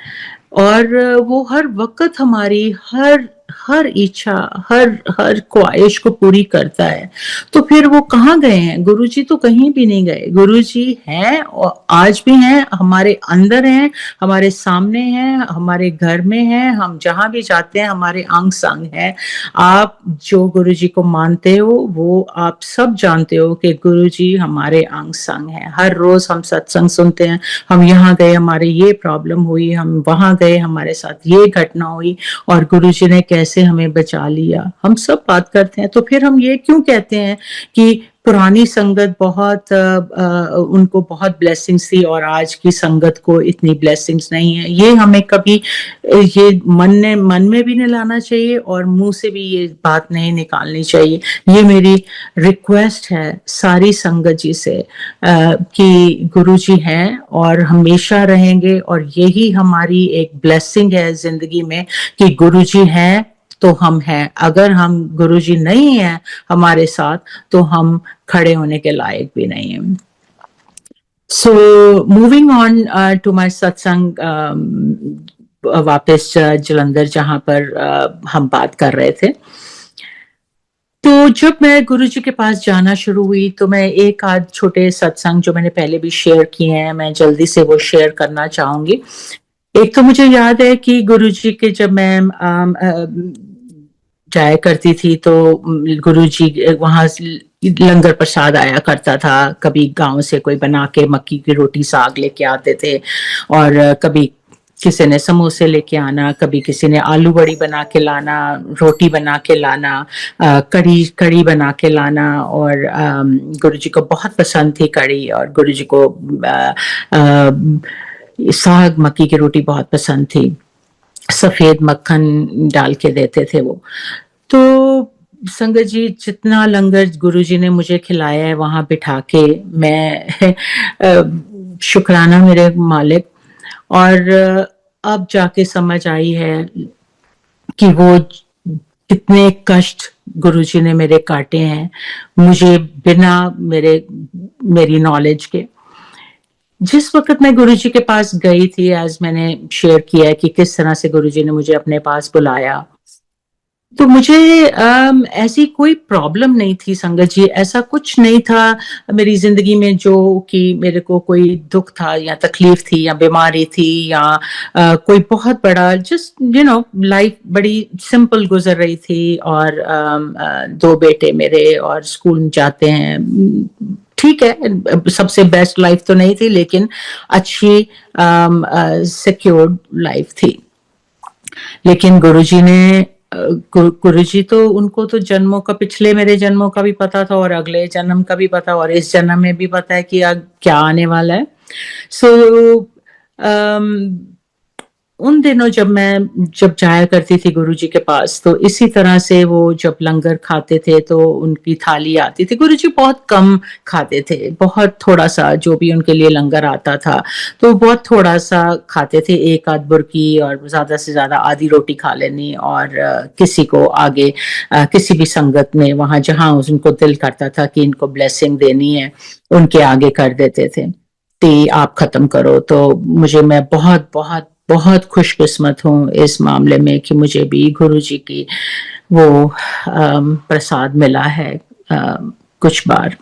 और वो हर वक्त हमारी हर इच्छा, हर ख्वाहिश को पूरी करता है। तो फिर वो कहाँ गए हैं? गुरुजी तो कहीं भी नहीं गए। गुरुजी हैं और आज भी हैं, हमारे अंदर हैं, हमारे सामने हैं, हमारे घर में हैं, हम जहां भी जाते हैं हमारे अंग संग हैं। आप जो गुरुजी को मानते हो, वो आप सब जानते हो कि गुरुजी हमारे अंग संग हैं। हर रोज हम सत्संग सुनते हैं, हम यहाँ गए हमारे ये प्रॉब्लम हुई, हम वहां गए हमारे साथ ये घटना हुई, और गुरुजी ने कैसे हमें बचा लिया, हम सब बात करते हैं। तो फिर हम ये क्यों कहते हैं कि पुरानी संगत बहुत उनको बहुत ब्लेसिंग्स थी और आज की संगत को इतनी ब्लेसिंग्स नहीं है? ये हमें कभी ये मन में भी नहीं लाना चाहिए, और मुंह से भी ये बात नहीं निकालनी चाहिए। ये मेरी रिक्वेस्ट है सारी संगत जी से कि गुरुजी हैं और हमेशा रहेंगे, और यही हमारी एक ब्लेसिंग है जिंदगी में कि गुरुजी हैं तो हम हैं। अगर हम गुरुजी नहीं हैं हमारे साथ, तो हम खड़े होने के लायक भी नहीं हैं। So moving on to my satsang, वापस जलंधर जहां पर हम बात कर रहे थे, तो जब मैं गुरुजी के पास जाना शुरू हुई तो मैं एक आध छोटे सत्संग जो मैंने पहले भी शेयर किए हैं, मैं जल्दी से वो शेयर करना चाहूँगी। एक तो मुझे याद है कि गुरुजी के जब मैं जाया करती थी तो गुरुजी वहाँ लंगर प्रसाद आया करता था। कभी गाँव से कोई बना के मक्की की रोटी साग लेके आते थे और कभी किसी ने समोसे लेके आना, कभी किसी ने आलू बड़ी बना के लाना, रोटी बना के लाना, कढ़ी कढ़ी बना के लाना और गुरुजी को बहुत पसंद थी कढ़ी और गुरुजी को साग मक्की की रोटी बहुत पसंद थी। सफेद मक्खन डाल के देते थे वो। तो संगत जी जितना लंगर गुरुजी ने मुझे खिलाया है वहां बिठा के मैं शुक्राना मेरे मालिक। और अब जाके समझ आई है कि वो कितने कष्ट गुरुजी ने मेरे काटे हैं मुझे बिना मेरी नॉलेज के। जिस वक्त मैं गुरुजी के पास गई थी, आज मैंने शेयर किया है कि किस तरह से गुरुजी ने मुझे अपने पास बुलाया, तो मुझे ऐसी कोई प्रॉब्लम नहीं थी संगत जी, ऐसा कुछ नहीं था मेरी जिंदगी में जो कि मेरे को कोई दुख था या तकलीफ थी या बीमारी थी या कोई बहुत बड़ा, जस्ट लाइफ बड़ी सिंपल गुजर रही थी। और दो बेटे मेरे और स्कूल जाते हैं, ठीक है, सबसे बेस्ट लाइफ तो नहीं थी लेकिन अच्छी सिक्योर्ड लाइफ थी। लेकिन गुरुजी ने गुरुजी तो उनको तो जन्मों का, पिछले मेरे जन्मों का भी पता था और अगले जन्म का भी पता और इस जन्म में भी पता है कि क्या आने वाला है। सो उन दिनों जब जाया करती थी गुरुजी के पास तो इसी तरह से वो जब लंगर खाते थे तो उनकी थाली आती थी। गुरुजी बहुत कम खाते थे, बहुत थोड़ा सा जो भी उनके लिए लंगर आता था तो बहुत थोड़ा सा खाते थे, एक आध बुर्की और ज्यादा से ज्यादा आधी रोटी खा लेनी और किसी को आगे किसी भी संगत में वहां जहां उनको दिल करता था कि इनको ब्लेसिंग देनी है उनके आगे कर देते थे कि आप खत्म करो। तो मैं बहुत बहुत बहुत खुशकिस्मत हूँ इस मामले में कि मुझे भी गुरुजी की वो प्रसाद मिला है कुछ बार।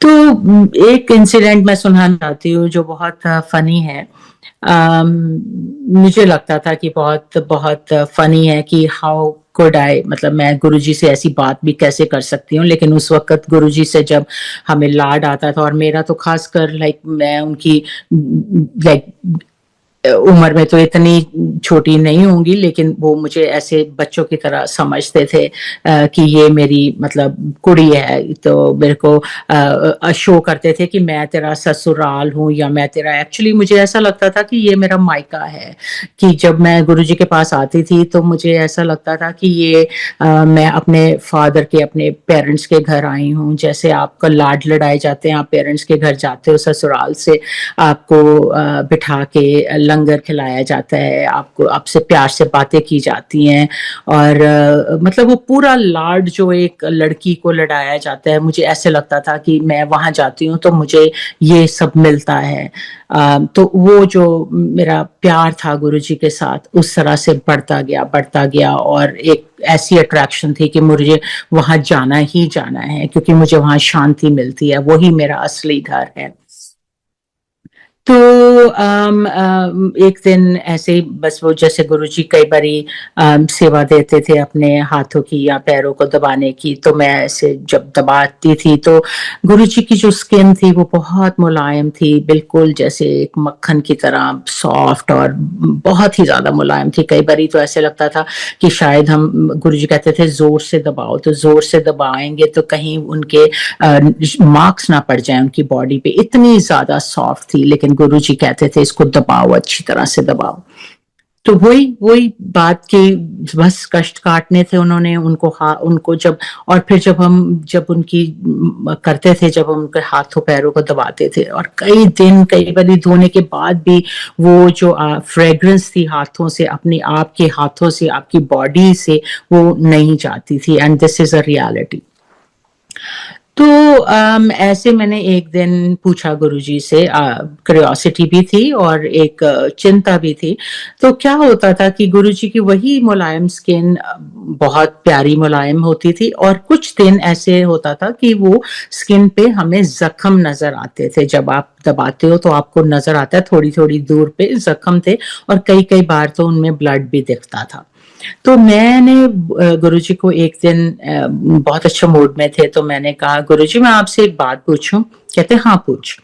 तो एक इंसिडेंट मैं सुनाना चाहती हूँ जो बहुत फनी है। मुझे लगता था कि बहुत बहुत फनी है कि हाउ कुड आई, मतलब मैं गुरुजी से ऐसी बात भी कैसे कर सकती हूँ। लेकिन उस वक्त गुरुजी से जब हमें लाड आता था और मेरा तो खासकर मैं उनकी उम्र में तो इतनी छोटी नहीं होंगी लेकिन वो मुझे ऐसे बच्चों की तरह समझते थे कि ये मेरी मतलब कुड़ी है। तो मेरे को शो करते थे कि मैं तेरा ससुराल हूँ या मैं तेरा, एक्चुअली मुझे ऐसा लगता था कि ये मेरा मायका है। कि जब मैं गुरुजी के पास आती थी तो मुझे ऐसा लगता था कि ये मैं अपने फादर के, अपने पेरेंट्स के घर आई हूँ। जैसे आपका लाड लड़ाए जाते हैं, आप पेरेंट्स के घर जाते हो ससुराल से, आपको बिठा के लंगर खिलाया जाता है, आपको आपसे प्यार से बातें की जाती हैं और मतलब वो पूरा लाड जो एक लड़की को लड़ाया जाता है, मुझे ऐसे लगता था कि मैं वहां जाती हूँ तो मुझे ये सब मिलता है। तो वो जो मेरा प्यार था गुरुजी के साथ उस तरह से बढ़ता गया और एक ऐसी अट्रैक्शन थी कि मुझे वहां जाना ही जाना है क्योंकि मुझे वहां शांति मिलती है, वही मेरा असली घर है। तो एक दिन ऐसे ही बस वो जैसे गुरुजी कई बारी सेवा देते थे अपने हाथों की या पैरों को दबाने की, तो मैं ऐसे जब दबाती थी तो गुरुजी की जो स्किन थी वो बहुत मुलायम थी, बिल्कुल जैसे एक मक्खन की तरह सॉफ्ट और बहुत ही ज्यादा मुलायम थी। कई बारी तो ऐसे लगता था कि शायद हम, गुरुजी कहते थे जोर से दबाओ, तो जोर से दबाएंगे तो कहीं उनके मार्क्स ना पड़ जाए उनकी बॉडी पे, इतनी ज्यादा सॉफ्ट थी। लेकिन गुरुजी कहते थे इसको दबाओ, अच्छी तरह से दबाओ। तो वही वही बात की बस कष्ट काटने थे उन्होंने, उनको जब, और फिर जब उनकी करते थे, जब उनके हाथों पैरों को दबाते थे और कई दिन कई बार धोने के बाद भी वो जो फ्रेग्रेंस थी हाथों से, अपने आप के हाथों से, आपकी बॉडी से वो नहीं जाती थी। And this is a reality. तो ऐसे मैंने एक दिन पूछा गुरुजी से, क्यूरियोसिटी भी थी और एक चिंता भी थी। तो क्या होता था कि गुरुजी की वही मुलायम स्किन बहुत प्यारी मुलायम होती थी, और कुछ दिन ऐसे होता था कि वो स्किन पे हमें ज़ख्म नज़र आते थे। जब आप दबाते हो तो आपको नज़र आता है थोड़ी-थोड़ी दूर पे ज़ख्म थे, और कई-कई बार तो उनमें ब्लड भी दिखता था। तो मैंने गुरुजी को एक दिन बहुत अच्छे मूड में थे, तो मैंने कहा गुरुजी मैं आपसे एक बात पूछूं? कहते हाँ पूछ।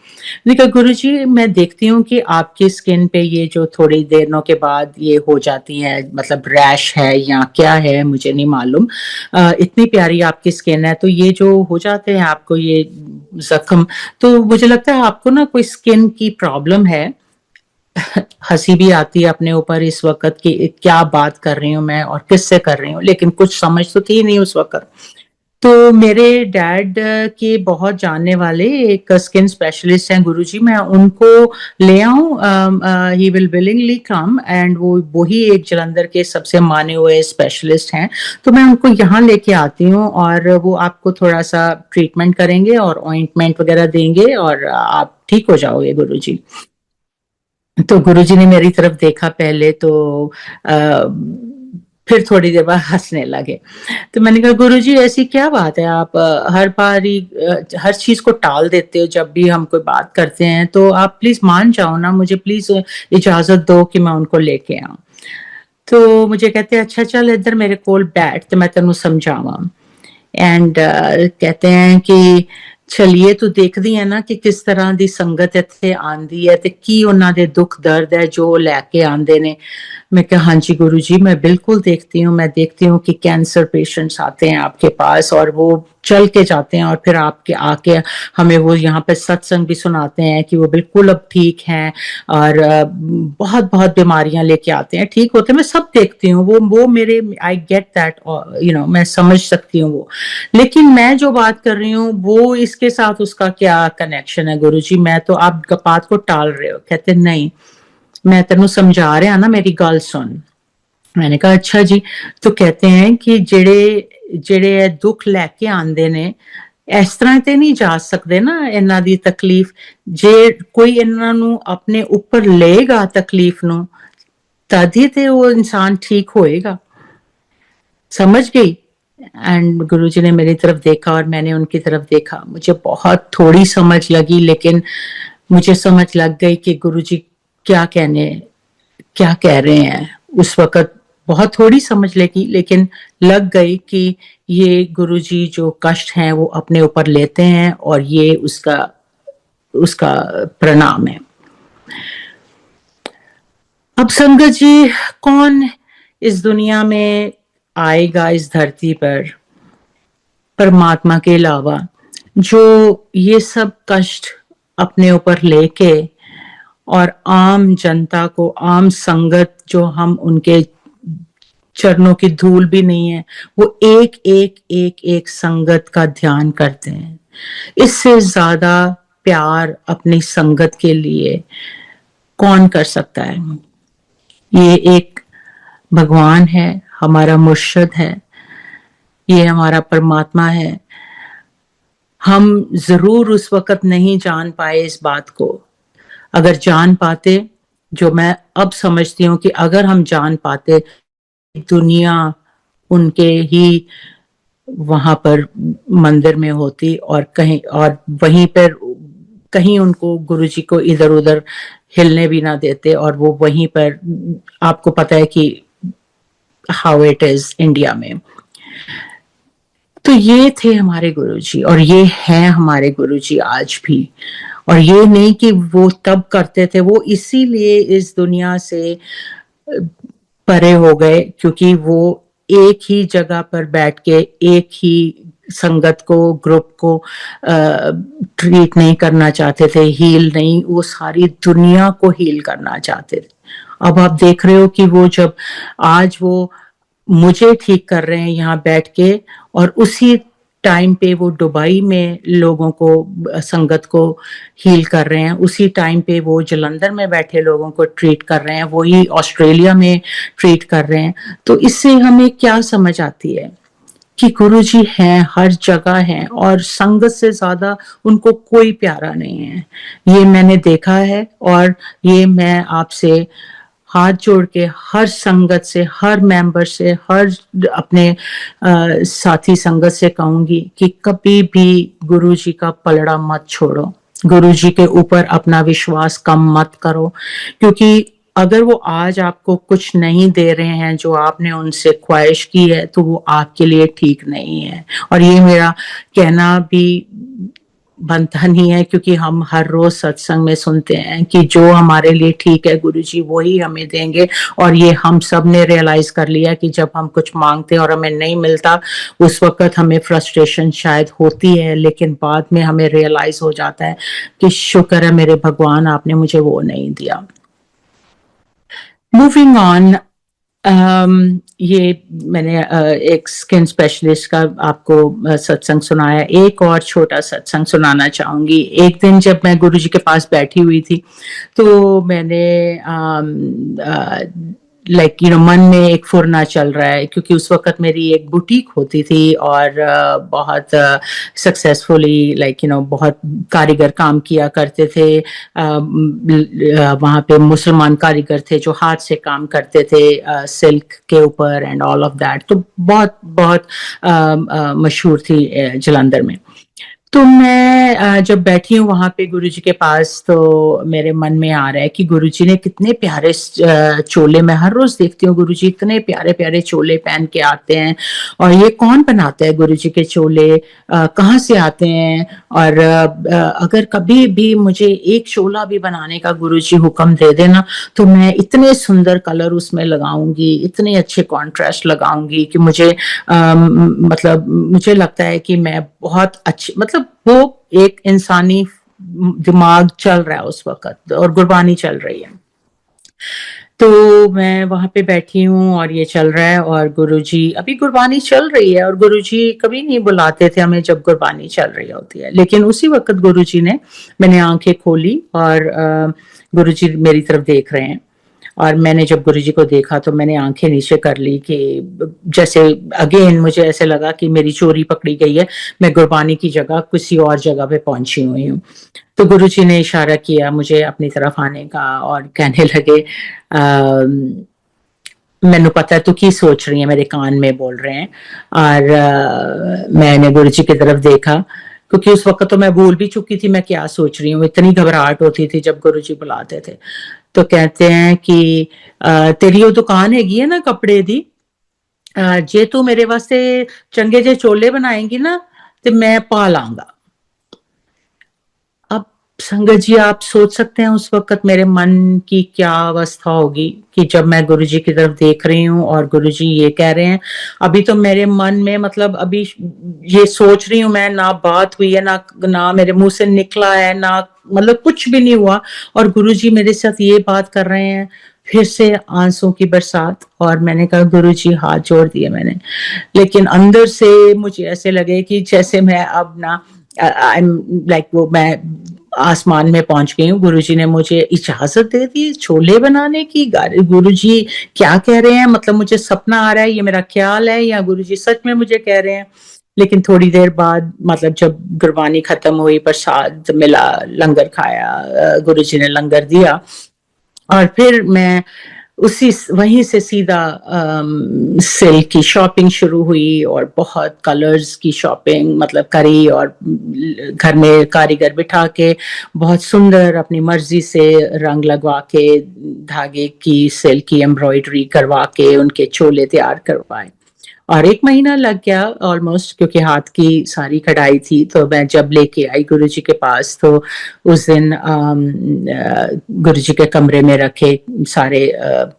मैंने कहा गुरुजी मैं देखती हूँ कि आपकी स्किन पे ये जो थोड़ी देरों के बाद ये हो जाती है, मतलब रैश है या क्या है मुझे नहीं मालूम, इतनी प्यारी आपकी स्किन है, तो ये जो हो जाते हैं आपको ये जख्म, तो मुझे लगता है आपको ना कोई स्किन की प्रॉब्लम है। हंसी भी आती है अपने ऊपर इस वक्त कि क्या बात कर रही हूँ मैं और किससे कर रही हूँ, लेकिन कुछ समझ तो थी नहीं उस वक्त। तो मेरे डैड के बहुत जानने वाले एक स्किन स्पेशलिस्ट हैं गुरुजी, मैं उनको ले आऊं? He will willingly come, and वो ही एक जलंधर के सबसे माने हुए स्पेशलिस्ट हैं, तो मैं उनको यहाँ लेके आती हूँ और वो आपको थोड़ा सा ट्रीटमेंट करेंगे और ऑइंटमेंट वगैरह देंगे और आप ठीक हो जाओगे गुरुजी। तो गुरुजी ने मेरी तरफ देखा पहले, तो आ, फिर थोड़ी देर बाद हंसने लगे। तो मैंने कहा गुरुजी ऐसी क्या बात है, आप हर बार ही हर चीज को टाल देते हो, जब भी हम कोई बात करते हैं तो आप प्लीज मान जाओ ना, मुझे प्लीज इजाजत दो कि मैं उनको लेके आऊं। तो मुझे कहते हैं अच्छा चल इधर मेरे कोल बैठ तो मैं तेनू समझावा। एंड कहते हैं कि ਚਲੀਏ ਤੂੰ ਦੇਖਦੀ ਹੈ ਨਾ ਕਿ ਕਿਸ ਤਰ੍ਹਾਂ ਦੀ ਸੰਗਤ ਇੱਥੇ ਆਂਦੀ ਹੈ ਤੇ ਕੀ ਉਹਨਾਂ ਦੇ ਦੁੱਖ ਦਰਦ है जो लेके आंदे ने। मैं कहा हाँ जी गुरु जी मैं बिल्कुल देखती हूँ, मैं देखती हूँ कि कैंसर पेशेंट्स आते हैं आपके पास और वो चल के जाते हैं और फिर आपके आके हमें वो यहाँ पे सत्संग भी सुनाते हैं कि वो बिल्कुल अब ठीक हैं और बहुत बहुत बीमारियां लेके आते हैं, ठीक होते हैं। मैं सब देखती हूँ, वो मेरे आई गेट दैट, मैं समझ सकती हूँ वो। लेकिन मैं जो बात कर रही हूँ वो इसके साथ उसका क्या कनेक्शन है गुरुजी? मैं तो आप बात को टाल रहे हो। कहते नहीं, मैं तेनू समझा रहा ना, मेरी गल सुन। मैंने कहा अच्छा जी। तो कहते हैं कि जेड़े जेड़े दुख लैके आंदे ने इस तरह ते नहीं जा सकते ना, इन्हां दी तकलीफ जे कोई इन्हां नू अपने ऊपर लेगा तकलीफ नू तद ही ते वो इंसान ठीक होएगा। समझ गई? एंड गुरुजी ने मेरी तरफ देखा और मैंने उनकी तरफ देखा। मुझे बहुत थोड़ी समझ लगी, लेकिन मुझे समझ लग गई कि गुरुजी क्या कह रहे हैं। उस वक्त बहुत थोड़ी समझ लगी, लेकिन लग गई कि ये गुरुजी जो कष्ट हैं वो अपने ऊपर लेते हैं और ये उसका उसका प्रणाम है। अब संगत जी, कौन इस दुनिया में आएगा इस धरती पर परमात्मा के अलावा जो ये सब कष्ट अपने ऊपर लेके और आम जनता को, आम संगत जो हम उनके चरणों की धूल भी नहीं है, वो एक एक एक एक संगत का ध्यान करते हैं। इससे ज्यादा प्यार अपनी संगत के लिए कौन कर सकता है? ये एक भगवान है, हमारा मुर्शिद है, ये हमारा परमात्मा है। हम जरूर उस वक्त नहीं जान पाए इस बात को। अगर जान पाते, जो मैं अब समझती हूँ कि अगर हम जान पाते, दुनिया उनके ही वहां पर मंदिर में होती और कहीं और वहीं पर कहीं उनको गुरुजी को इधर उधर हिलने भी ना देते, और वो वहीं पर, आपको पता है कि हाउ इट इज इंडिया में। तो ये थे हमारे गुरुजी और ये हैं हमारे गुरुजी आज भी। और ये नहीं कि वो तब करते थे, वो इसीलिए इस दुनिया से परे हो गए क्योंकि वो एक ही जगह पर बैठ के एक ही संगत को, ग्रुप को ट्रीट नहीं करना चाहते थे, हील नहीं, वो सारी दुनिया को हील करना चाहते थे। अब आप देख रहे हो कि वो जब आज वो मुझे ठीक कर रहे हैं यहाँ बैठ के, और उसी टाइम पे वो दुबई में लोगों को, संगत को हील कर रहे हैं, उसी टाइम पे वो जलंधर में बैठे लोगों को ट्रीट कर रहे हैं, वही ऑस्ट्रेलिया में ट्रीट कर रहे हैं। तो इससे हमें क्या समझ आती है कि गुरुजी हैं, हर जगह हैं और संगत से ज़्यादा उनको कोई प्यारा नहीं है। ये मैंने देखा है और ये मैं आपसे हाथ जोड़ के हर संगत से, हर मेंबर से, हर अपने साथी संगत से कहूँगी कि कभी भी गुरुजी का पलड़ा मत छोड़ो। गुरुजी के ऊपर अपना विश्वास कम मत करो, क्योंकि अगर वो आज आपको कुछ नहीं दे रहे हैं जो आपने उनसे ख्वाहिश की है, तो वो आपके लिए ठीक नहीं है। और ये मेरा कहना भी बनता नहीं है, क्योंकि हम हर रोज सत्संग में सुनते हैं कि जो हमारे लिए ठीक है गुरुजी वही हमें देंगे। और ये हम सब ने रियलाइज कर लिया कि जब हम कुछ मांगते हैं और हमें नहीं मिलता, उस वक्त हमें फ्रस्ट्रेशन शायद होती है, लेकिन बाद में हमें रियलाइज हो जाता है कि शुक्र है मेरे भगवान, आपने मुझे वो नहीं दिया। मूविंग ऑन, ये मैंने एक स्किन स्पेशलिस्ट का आपको सत्संग सुनाया। एक और छोटा सत्संग सुनाना चाहूंगी। एक दिन जब मैं गुरुजी के पास बैठी हुई थी, तो मैंने लाइक मन में एक फुरना चल रहा है, क्योंकि उस वक्त मेरी एक बुटीक होती थी और बहुत सक्सेसफुली बहुत कारीगर काम किया करते थे। वहाँ पे मुसलमान कारीगर थे जो हाथ से काम करते थे सिल्क के ऊपर एंड ऑल ऑफ दैट। तो बहुत बहुत मशहूर थी जलंधर में। तो मैं जब बैठी हूँ वहां पे गुरुजी के पास, तो मेरे मन में आ रहा है कि गुरुजी ने कितने प्यारे चोले, मैं हर रोज देखती हूँ गुरुजी इतने प्यारे प्यारे चोले पहन के आते हैं। और ये कौन बनाता है गुरुजी के चोले, कहाँ से आते हैं? और अगर कभी भी मुझे एक चोला भी बनाने का गुरुजी हुक्म दे देना, तो मैं इतने सुंदर कलर उसमें लगाऊंगी, इतने अच्छे कॉन्ट्रास्ट लगाऊंगी कि मुझे मतलब मुझे लगता है कि मैं बहुत अच्छी, मतलब वो एक इंसानी दिमाग चल रहा है उस वक्त और गुरबानी चल रही है। तो मैं वहां पे बैठी हूँ और ये चल रहा है और गुरुजी, अभी गुरबानी चल रही है और गुरुजी कभी नहीं बुलाते थे हमें जब गुरबानी चल रही होती है, लेकिन उसी वक्त गुरुजी ने, मैंने आंखें खोली और गुरुजी मेरी तरफ देख रहे हैं। और मैंने जब गुरुजी को देखा तो मैंने आंखें नीचे कर ली कि जैसे अगेन मुझे ऐसे लगा कि मेरी चोरी पकड़ी गई है, मैं गुरबानी की जगह किसी और जगह पे पहुंची हुई हूँ। तो गुरुजी ने इशारा किया मुझे अपनी तरफ आने का और कहने लगे, मैंने पता है तू की सोच रही है, मेरे कान में बोल रहे हैं। और मैंने गुरुजी की तरफ देखा, क्योंकि उस वक्त तो मैं भूल भी चुकी थी मैं क्या सोच रही हूँ, इतनी घबराहट होती थी जब गुरुजी बुलाते थे। तो कहते हैं कि तेरी वो दुकान हैगी है ना कपड़े दी, जे तू मेरे वास्ते चंगे जे चोले बनाएंगी ना, तो मैं पा लांगा। अब संगत जी आप सोच सकते हैं उस वक्त मेरे मन की क्या अवस्था होगी कि जब मैं गुरुजी की तरफ देख रही हूँ और गुरुजी ये कह रहे हैं। अभी तो मेरे मन में मतलब अभी ये सोच रही हूँ मैं, ना बात हुई है, ना मेरे मुंह से निकला है, ना मतलब कुछ भी नहीं हुआ, और गुरुजी मेरे साथ ये बात कर रहे हैं। फिर से आंसू की बरसात, और मैंने कहा गुरुजी, हाथ जोड़ दिए मैंने, लेकिन अंदर से मुझे ऐसे लगे कि जैसे मैं अब ना आई एम लाइक वो मैं आसमान में पहुंच गई हूँ। गुरुजी ने मुझे इजाजत दे दी छोले बनाने की। गुरुजी क्या कह रहे हैं, मतलब मुझे सपना आ रहा है, ये मेरा ख्याल है, या गुरुजी सच में मुझे कह रहे हैं? लेकिन थोड़ी देर बाद मतलब जब गुरबानी खत्म हुई, प्रसाद मिला, लंगर खाया, गुरुजी ने लंगर दिया, और फिर मैं उसी वहीं से सीधा सिल्क की शॉपिंग शुरू हुई और बहुत कलर्स की शॉपिंग मतलब करी, और घर में कारीगर बिठा के बहुत सुंदर अपनी मर्जी से रंग लगवा के, धागे की सिल्क की एम्ब्रॉयडरी करवा के उनके चोले तैयार करवाए। और 1 महीना लग गया ऑलमोस्ट, क्योंकि हाथ की सारी कढ़ाई थी। तो मैं जब लेके आई गुरुजी के पास, तो उस दिन गुरुजी के कमरे में रखे सारे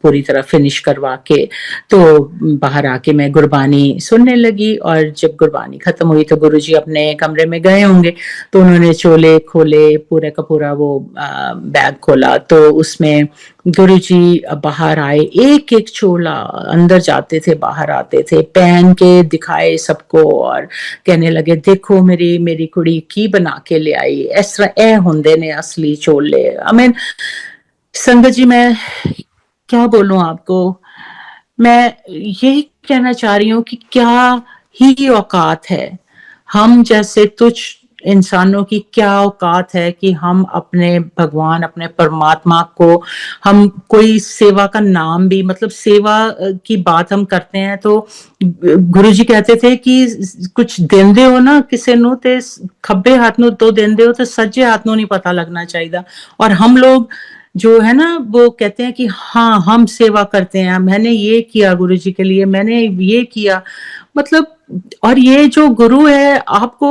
पूरी तरह फिनिश करवा के, तो बाहर आके मैं गुरबानी सुनने लगी। और जब गुरबानी खत्म हुई तो गुरुजी अपने कमरे में गए होंगे, तो उन्होंने चोले खोले, पूरे का पूरा वो बैग खोला, तो उसमें गुरुजी बाहर आए, एक एक चोला अंदर जाते थे बाहर आते थे, पहन के दिखाए सबको और कहने लगे देखो मेरी मेरी कुड़ी की बना के ले आई, इस तरह ए हुंदे ने असली चोले। आई मीन संगत जी, मैं क्या बोलूं आपको, मैं यही कहना चाह रही हूँ कि क्या ही औकात है। हम जैसे तुच्छ इंसानों की क्या औकात है कि हम अपने भगवान, अपने परमात्मा को, हम कोई सेवा का नाम भी, मतलब सेवा की बात हम करते हैं तो गुरु जी कहते थे कि कुछ देंदे हो ना किसी ਨੂੰ ਤੇ ਖੱਬੇ ਹੱਥ ਨੂੰ ਦੋ देंदे हो तो सज्जे हाथ ਨੂੰ नहीं पता लगना चाहिए। और हम लोग जो है ना वो कहते हैं कि हाँ हम सेवा करते हैं, मैंने ये किया गुरु जी के लिए, मैंने ये किया, मतलब। और ये जो गुरु है आपको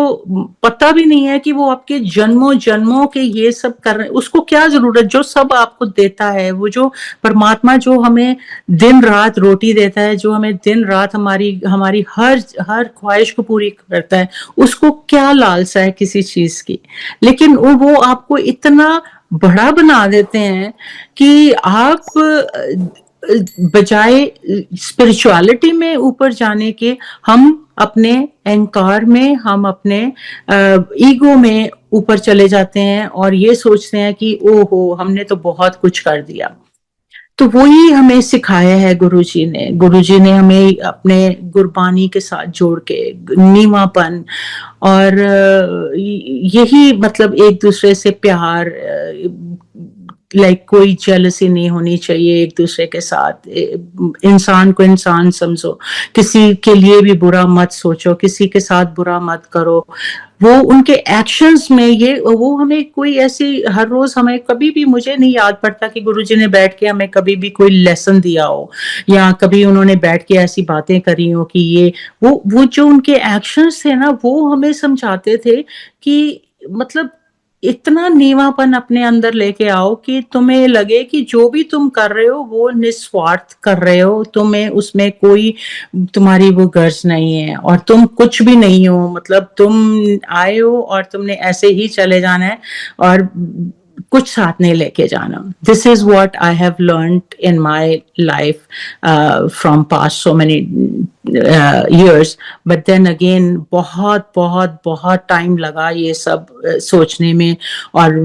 पता भी नहीं है कि वो आपके जन्मों जन्मों के ये सब कर रहे, उसको क्या जरूरत, जो सब आपको देता है, वो जो परमात्मा जो हमें दिन रात रोटी देता है, जो हमें दिन रात हमारी हमारी हर हर ख्वाहिश को पूरी करता है, उसको क्या लालसा है किसी चीज की। लेकिन वो आपको इतना बड़ा बना देते हैं कि आप बजाय स्पिरिचुअलिटी में ऊपर जाने के, हम अपने अहंकार में, हम अपने ईगो में ऊपर चले जाते हैं और ये सोचते हैं कि ओहो हमने तो बहुत कुछ कर दिया। तो वही हमें सिखाया है गुरुजी ने। गुरुजी ने हमें अपने गुरबानी के साथ जोड़ के नीवापन और यही मतलब एक दूसरे से प्यार, लाइक कोई जेलसी नहीं होनी चाहिए एक दूसरे के साथ, इंसान को इंसान समझो, किसी के लिए भी बुरा मत सोचो, किसी के साथ बुरा मत करो। वो उनके एक्शंस में ये वो हमें कोई ऐसी हर रोज हमें कभी भी, मुझे नहीं याद पड़ता कि गुरुजी ने बैठ के हमें कभी भी कोई लेसन दिया हो या कभी उन्होंने बैठ के ऐसी बातें करी हो कि ये वो जो उनके एक्शंस थे ना वो हमें समझाते थे कि मतलब इतना नीवापन अपने अंदर लेके आओ कि तुम्हें लगे कि जो भी तुम कर रहे हो वो निस्वार्थ कर रहे हो, तुम्हें उसमें कोई तुम्हारी वो गर्ज नहीं है और तुम कुछ भी नहीं हो, मतलब तुम आए हो और तुमने ऐसे ही चले जाना है और कुछ साथ नहीं लेके जाना। This is what I have learned in my life from past so many years, but then again बहुत बहुत बहुत टाइम लगा ये सब सोचने में। और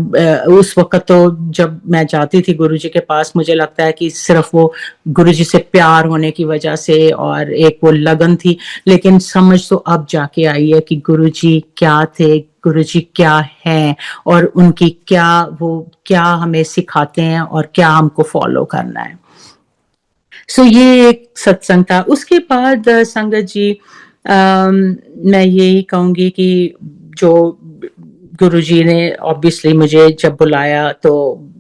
उस वक्त तो जब मैं जाती थी गुरुजी के पास, मुझे लगता है कि सिर्फ वो गुरुजी से प्यार होने की वजह से और एक वो लगन थी, लेकिन समझ तो अब जाके आई है कि गुरुजी क्या थे, गुरुजी क्या है और उनकी क्या वो क्या हमें सिखाते हैं और क्या हमको फॉलो करना है। सो ये एक सत्संग था। उसके बाद संगत जी मैं यही कहूंगी कि जो गुरुजी ने ऑब्वियसली मुझे जब बुलाया तो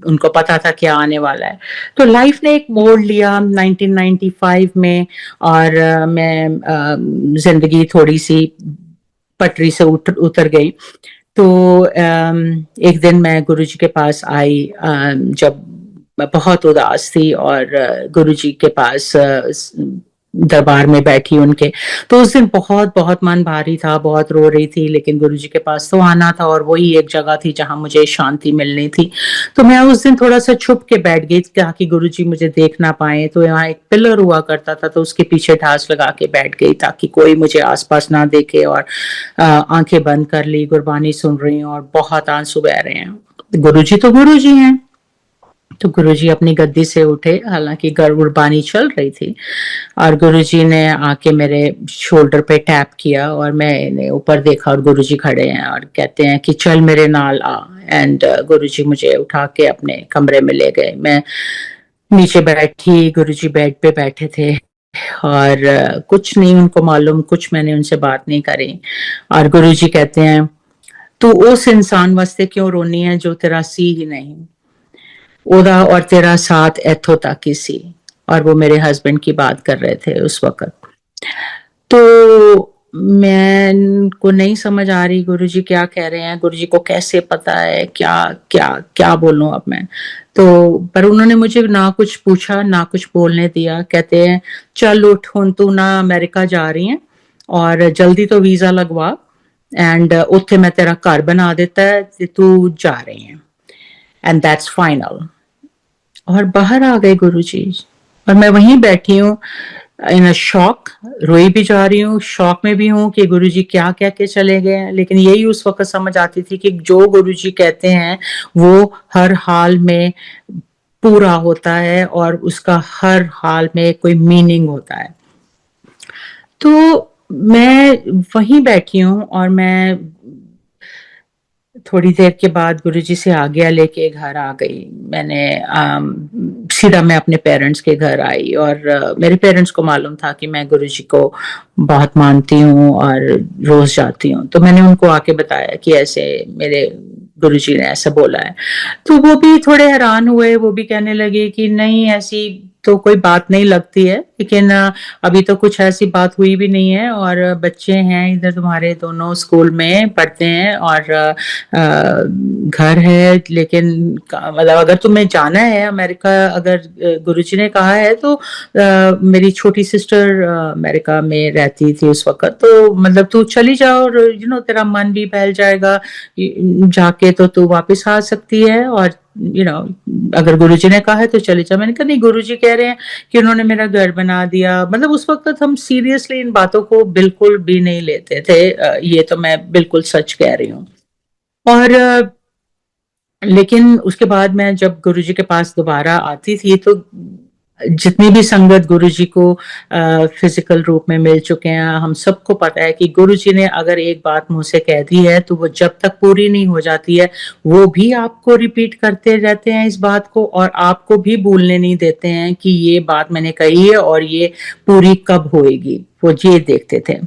उनको पता था क्या आने वाला है, तो लाइफ ने एक मोड़ लिया 1995 में और मैं जिंदगी थोड़ी सी पटरी से उतर गई। तो एक दिन मैं गुरुजी के पास आई जब मैं बहुत उदास थी और गुरुजी के पास दरबार में बैठी उनके, तो उस दिन बहुत बहुत मन भारी था, बहुत रो रही थी, लेकिन गुरुजी के पास तो आना था और वही एक जगह थी जहां मुझे शांति मिलनी थी। तो मैं उस दिन थोड़ा सा छुप के बैठ गई ताकि गुरुजी मुझे देख ना पाए। तो यहाँ एक पिलर हुआ करता था तो उसके पीछे ठास लगा के बैठ गई ताकि कोई मुझे आसपास ना देखे और आंखें बंद कर ली, गुरबानी सुन रही हूँ और बहुत आंसू बह रहे हैं। गुरुजी तो गुरुजी हैं। तो गुरुजी अपनी गद्दी से उठे, हालांकि गुरबानी चल रही थी, और गुरुजी ने आके मेरे शोल्डर पे टैप किया और मैंने ऊपर देखा और गुरुजी खड़े हैं और कहते हैं कि चल मेरे नाल आ। एंड गुरुजी मुझे उठा के अपने कमरे में ले गए। मैं नीचे बैठी, गुरुजी बेड पे बैठे थे और कुछ नहीं उनको मालूम, कुछ मैंने उनसे बात नहीं करी। और गुरुजी कहते हैं तू उस इंसान वास्ते क्यों रोनी है जो तेरा सी ही नहीं, ओदा और तेरा साथ इथों तक ही सी। और वो मेरे हस्बैंड की बात कर रहे थे उस वक्त। तो मैं को नहीं समझ आ रही गुरुजी क्या कह रहे हैं, गुरुजी को कैसे पता है, क्या क्या क्या बोलूं अब मैं। तो पर उन्होंने मुझे ना कुछ पूछा ना कुछ बोलने दिया। कहते हैं चल उठ, हुन तू ना अमेरिका जा रही है और जल्दी तो वीजा लगवा एंड उत्थे मैं तेरा घर बना देता है ते तू जा रही है एंड दैट्स फाइनल। और बाहर आ गए गुरुजी और मैं वहीं बैठी हूँ इन अ शॉक, रोई भी जा रही हूँ, शॉक में भी हूँ कि गुरुजी क्या कह के चले गए। लेकिन यही उस वक्त समझ आती थी कि जो गुरुजी कहते हैं वो हर हाल में पूरा होता है और उसका हर हाल में कोई मीनिंग होता है। तो मैं वहीं बैठी हूँ और मैं थोड़ी देर के बाद गुरुजी से आज्ञा लेके घर आ गई। मैंने सीधा मैं अपने पेरेंट्स के घर आई और मेरे पेरेंट्स को मालूम था कि मैं गुरुजी को बहुत मानती हूँ और रोज जाती हूँ। तो मैंने उनको आके बताया कि ऐसे मेरे गुरुजी ने ऐसा बोला है। तो वो भी थोड़े हैरान हुए, वो भी कहने लगे कि नहीं ऐसी तो कोई बात नहीं लगती है, लेकिन अभी तो कुछ ऐसी बात हुई भी नहीं है और बच्चे हैं इधर तुम्हारे दोनों स्कूल में पढ़ते हैं और घर है, लेकिन मतलब अगर तुम्हें जाना है अमेरिका, अगर गुरुजी ने कहा है तो मेरी छोटी सिस्टर अमेरिका में रहती थी उस वक्त, तो मतलब तू चली जाओ और तेरा मन भी बहल जाएगा, जाके तो तू वापस आ सकती है और अगर गुरुजी ने कहा है तो चले जाओ। मैंने कहा नहीं, गुरुजी कह रहे हैं कि उन्होंने मेरा घर बना दिया। मतलब उस वक्त हम सीरियसली इन बातों को बिल्कुल भी नहीं लेते थे, ये तो मैं बिल्कुल सच कह रही हूँ। और लेकिन उसके बाद मैं जब गुरुजी के पास दोबारा आती थी तो जितनी भी संगत गुरुजी को फिजिकल रूप में मिल चुके हैं, हम सबको पता है कि गुरुजी ने अगर एक बात मुंह से कह दी है तो वो जब तक पूरी नहीं हो जाती है वो भी आपको रिपीट करते रहते हैं इस बात को, और आपको भी भूलने नहीं देते हैं कि ये बात मैंने कही है और ये पूरी कब होएगी, वो ये देखते थे।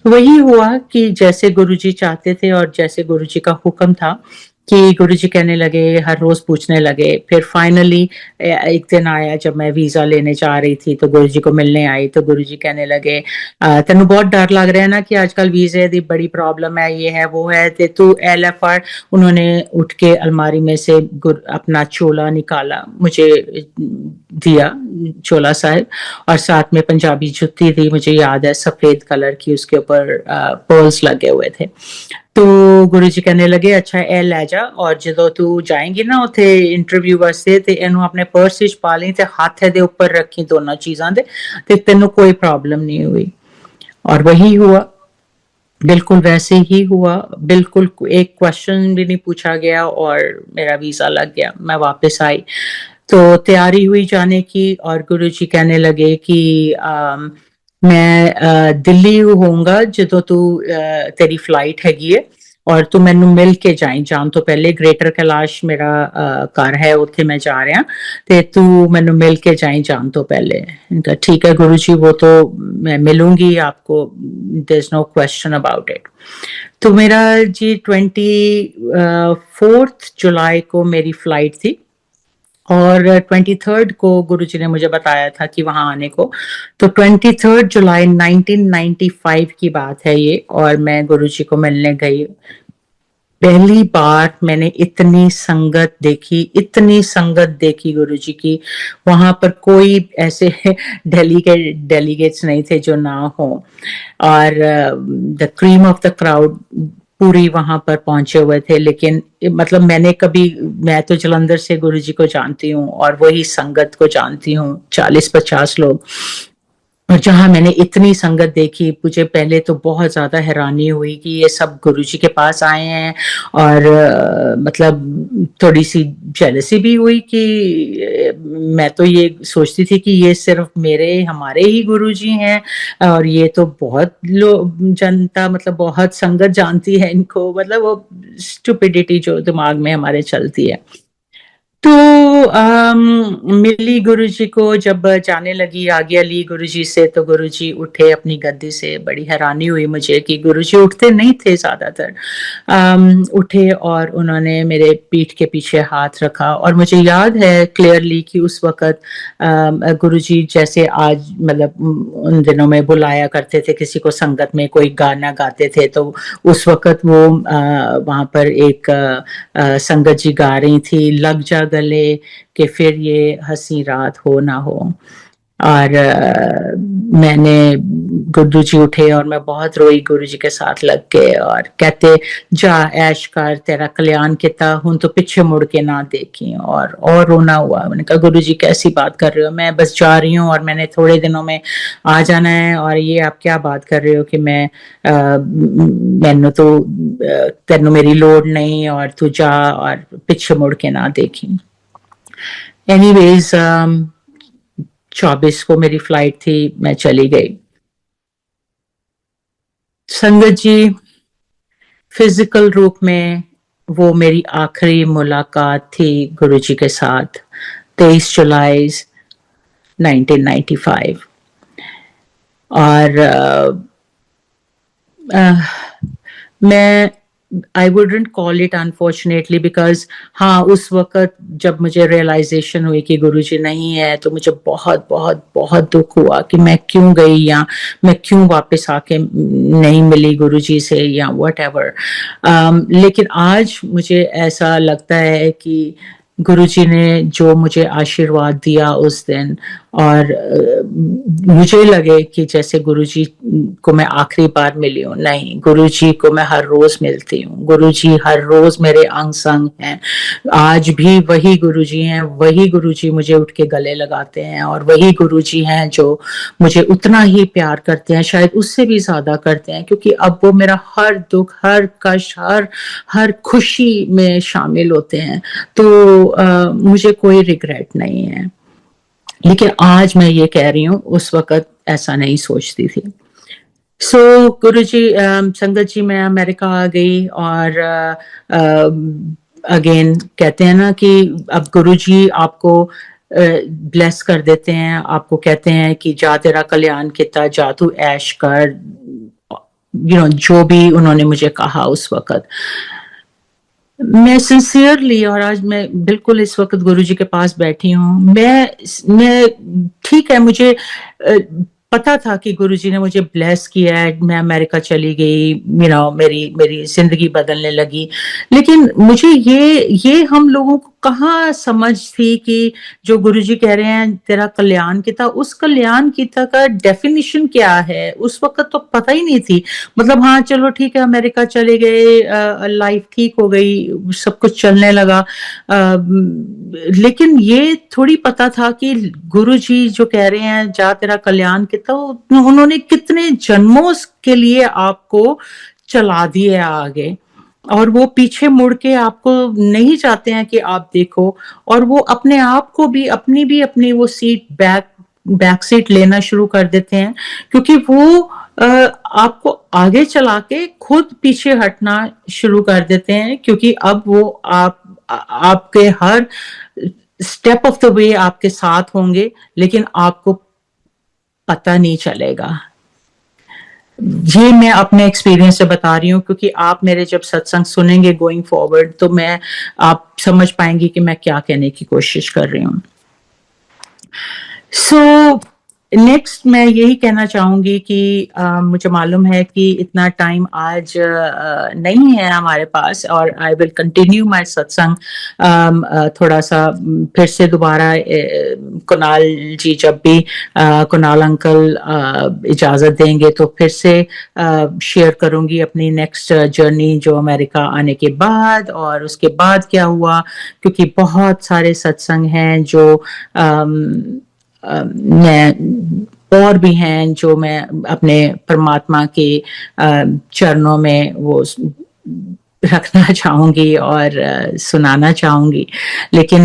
वही हुआ कि जैसे गुरुजी चाहते थे और जैसे गुरुजी का हुक्म था कि गुरुजी कहने लगे, हर रोज पूछने लगे। फिर फाइनली एक दिन आया जब मैं वीजा लेने जा रही थी तो गुरुजी को मिलने आई तो गुरुजी कहने लगे, तेनू बहुत डर लग रहा है ना कि आजकल वीजे दी बड़ी प्रॉब्लम है, ये है वो है, ते तू LFR। उन्होंने उठ के अलमारी में से अपना चोला निकाला, मुझे दिया चोला साहब, और साथ में पंजाबी जुत्ती दी, मुझे याद है सफेद कलर की, उसके ऊपर पर्ल्स लगे हुए थे। तो गुरुजी कहने लगे अच्छा ए लै जा और ਜਦੋਂ तू जाएंगी ना ਉੱਥੇ ਇੰਟਰਵਿਊ ਵਾਸਤੇ ਤੇ ਇਹਨੂੰ ਆਪਣੇ ਪਰਸ ਵਿੱਚ ਪਾ ਲਈ ਤੇ ਹੱਥ ਦੇ ਉੱਪਰ ਰੱਖੀ ਦੋਨਾਂ ਚੀਜ਼ਾਂ ਦੇ ਤੇ ਤੈਨੂੰ कोई प्रॉब्लम नहीं हुई। और वही हुआ, बिल्कुल वैसे ही हुआ, बिल्कुल एक क्वेश्चन भी नहीं पूछा गया और मेरा वीजा लग गया, मैं वापस आई। तो तैयारी हुई जाने की और गुरुजी कहने लगे कि मैं दिल्ली होऊंगा ਜਦੋਂ तू तेरी फ्लाइट हैगी है और तू मैनू मिल के जाई जान तो पहले, ग्रेटर कैलाश मेरा घर है, उत्थे मैं जा रहा ते तू मैनू मिल के जाई जान तो पहले। इनका ठीक है गुरुजी, वो तो मैं मिलूंगी आपको, there is no question about it. तो मेरा जी 24 जुलाई को मेरी फ्लाइट थी और 23 को गुरुजी ने मुझे बताया था कि वहां आने को। तो 23 जुलाई 1995 की बात है ये, और मैं गुरुजी को मिलने गई। पहली बार मैंने इतनी संगत देखी, इतनी संगत देखी गुरुजी की। वहां पर कोई ऐसे डेलीगेट्स नहीं थे जो ना हो, और the cream of the crowd पूरी वहां पर पहुंचे हुए थे। लेकिन मतलब मैं तो जलंधर से गुरुजी को जानती हूँ और वही संगत को जानती हूँ, 40-50 लोग। और जहाँ मैंने इतनी संगत देखी, मुझे पहले तो बहुत ज्यादा हैरानी हुई कि ये सब गुरुजी के पास आए हैं, और मतलब थोड़ी सी जेलसी भी हुई कि मैं तो ये सोचती थी कि ये सिर्फ हमारे ही गुरुजी हैं और ये तो बहुत जनता, मतलब बहुत संगत जानती है इनको, मतलब वो स्टुपिडिटी जो दिमाग में हमारे चलती है। तो मिली गुरुजी को, जब जाने लगी, आज्ञा ली गुरुजी से, तो गुरुजी उठे अपनी गद्दी से। बड़ी हैरानी हुई मुझे कि गुरुजी उठते नहीं थे ज्यादातर। उठे और उन्होंने मेरे पीठ के पीछे हाथ रखा, और मुझे याद है क्लियरली कि उस वक्त गुरुजी जैसे आज मतलब उन दिनों में बुलाया करते थे किसी को संगत में, कोई गाना गाते थे, तो उस वक्त वो वहां पर एक संगत जी गा रही थी, लग जा गले कि फिर ये हंसी रात हो ना हो। और मैंने गुरुजी उठे और मैं बहुत रोई गुरुजी के साथ लग के, और कहते जा ऐश कर, तेरा कल्याण किता, हुन तो पीछे मुड़ के ना देखी। और रोना हुआ। मैंने कहा गुरुजी कैसी बात कर रहे हो, मैं बस जा रही हूँ और मैंने थोड़े दिनों में आ जाना है, और ये आप क्या बात कर रहे हो कि मैनू तो तेनू मेरी लोड़ नहीं और तू जा और पीछे मुड़ के ना देखी। एनीवेज 24 को मेरी फ्लाइट थी, मैं चली गई। संगत जी, फिजिकल रूप में वो मेरी आखिरी मुलाकात थी गुरुजी के साथ 23 जुलाई 1995। और मैं I wouldn't call it unfortunately because हाँ, उस वक्त जब मुझे रियलाइजेशन हुई कि गुरुजी नहीं है तो मुझे बहुत बहुत बहुत दुख हुआ कि मैं क्यों गई या मैं क्यों वापस आके नहीं मिली गुरुजी से या वट एवर। लेकिन आज मुझे ऐसा लगता है कि गुरुजी ने जो मुझे आशीर्वाद दिया उस दिन, और मुझे लगे कि जैसे गुरुजी को मैं आखिरी बार मिली हूँ, नहीं, गुरुजी को मैं हर रोज मिलती हूँ। गुरुजी हर रोज मेरे अंग संग हैं। आज भी वही गुरुजी हैं, वही गुरुजी मुझे उठ के गले लगाते हैं, और वही गुरुजी हैं जो मुझे उतना ही प्यार करते हैं, शायद उससे भी ज्यादा करते हैं, क्योंकि अब वो मेरा हर दुख, हर कष्ट, हर खुशी में शामिल होते हैं। तो मुझे कोई रिग्रेट नहीं है। लेकिन आज मैं ये कह रही हूँ, उस वक्त ऐसा नहीं सोचती थी। सो गुरुजी, संगत जी, मैं अमेरिका आ गई, और अगेन कहते हैं ना कि अब गुरुजी आपको ब्लेस कर देते हैं, आपको कहते हैं कि जा तेरा कल्याण किता, जा तू ऐश कर, जो भी उन्होंने मुझे कहा उस वक्त। मैं सिंसियरली, और आज मैं बिल्कुल इस वक्त गुरुजी के पास बैठी हूँ, मैं ठीक है, मुझे पता था कि गुरुजी ने मुझे ब्लेस किया है, मैं अमेरिका चली गई, मेरी मेरी जिंदगी बदलने लगी। लेकिन मुझे ये हम लोगों को कहाँ समझ थी कि जो गुरुजी कह रहे हैं तेरा कल्याण किता, उस कल्याण किता का डेफिनेशन क्या है, उस वक्त तो पता ही नहीं थी। मतलब हाँ, चलो ठीक है, अमेरिका चले गए, लाइफ ठीक हो गई, सब कुछ चलने लगा। लेकिन ये थोड़ी पता था कि गुरुजी जो कह रहे हैं जा तेरा कल्याण किता, उन्होंने कितने जन्मों के लिए आपको चला दिया आगे, और वो पीछे मुड़ के आपको नहीं चाहते हैं कि आप देखो, और वो अपने आप को भी अपनी वो सीट बैक सीट लेना शुरू कर देते हैं, क्योंकि वो आपको आगे चला के खुद पीछे हटना शुरू कर देते हैं, क्योंकि अब वो आपके हर स्टेप ऑफ द वे आपके साथ होंगे, लेकिन आपको पता नहीं चलेगा। ये मैं अपने एक्सपीरियंस से बता रही हूँ, क्योंकि आप मेरे जब सत्संग सुनेंगे गोइंग फॉरवर्ड, तो आप समझ पाएंगे कि मैं क्या कहने की कोशिश कर रही हूँ। सो नेक्स्ट मैं यही कहना चाहूंगी कि मुझे मालूम है कि इतना टाइम आज नहीं है हमारे पास, और आई विल कंटिन्यू माय सत्संग थोड़ा सा फिर से दोबारा। कुणाल जी जब भी कुणाल अंकल इजाजत देंगे तो फिर से शेयर करूंगी अपनी नेक्स्ट जर्नी, जो अमेरिका आने के बाद और उसके बाद क्या हुआ, क्योंकि बहुत सारे सत्संग हैं जो मैं और भी हैं जो मैं अपने परमात्मा के चरणों में वो रखना चाहूंगी और सुनाना चाहूंगी। लेकिन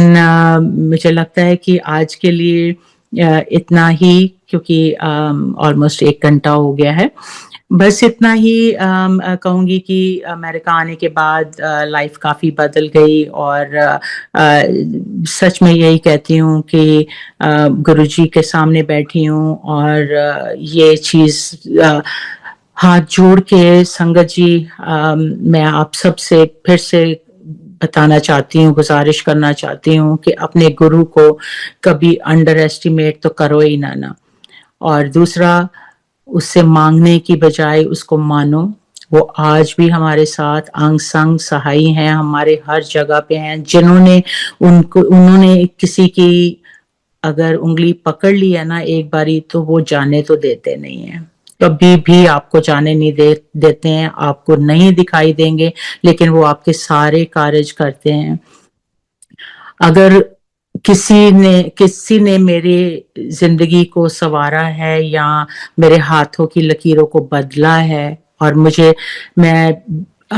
मुझे लगता है कि आज के लिए इतना ही, क्योंकि ऑलमोस्ट 1 घंटा हो गया है। बस इतना ही कहूंगी कि अमेरिका आने के बाद लाइफ काफी बदल गई, और सच में यही कहती हूँ कि गुरुजी के सामने बैठी हूँ, और ये चीज हाथ जोड़ के संगत जी, मैं आप सबसे फिर से बताना चाहती हूँ, गुजारिश करना चाहती हूँ कि अपने गुरु को कभी अंडर एस्टिमेट तो करो ही ना। और दूसरा, उससे मांगने की बजाय उसको मानो। वो आज भी हमारे साथ अंग संग सहाई हैं, हमारे हर जगह पे हैं। उन्होंने किसी की अगर उंगली पकड़ ली है ना एक बारी, तो वो जाने तो देते नहीं है, कभी भी आपको जाने नहीं देते हैं। आपको नहीं दिखाई देंगे, लेकिन वो आपके सारे कार्य करते हैं। अगर किसी ने मेरी जिंदगी को संवारा है या मेरे हाथों की लकीरों को बदला है, और मैं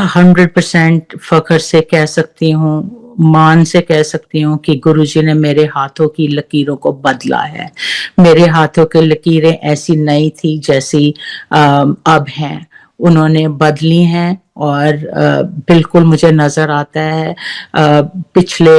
100% फख्र से कह सकती हूँ, मान से कह सकती हूँ कि गुरुजी ने मेरे हाथों की लकीरों को बदला है। मेरे हाथों की लकीरें ऐसी नहीं थी जैसी अब हैं। उन्होंने बदली हैं और बिल्कुल मुझे नज़र आता है पिछले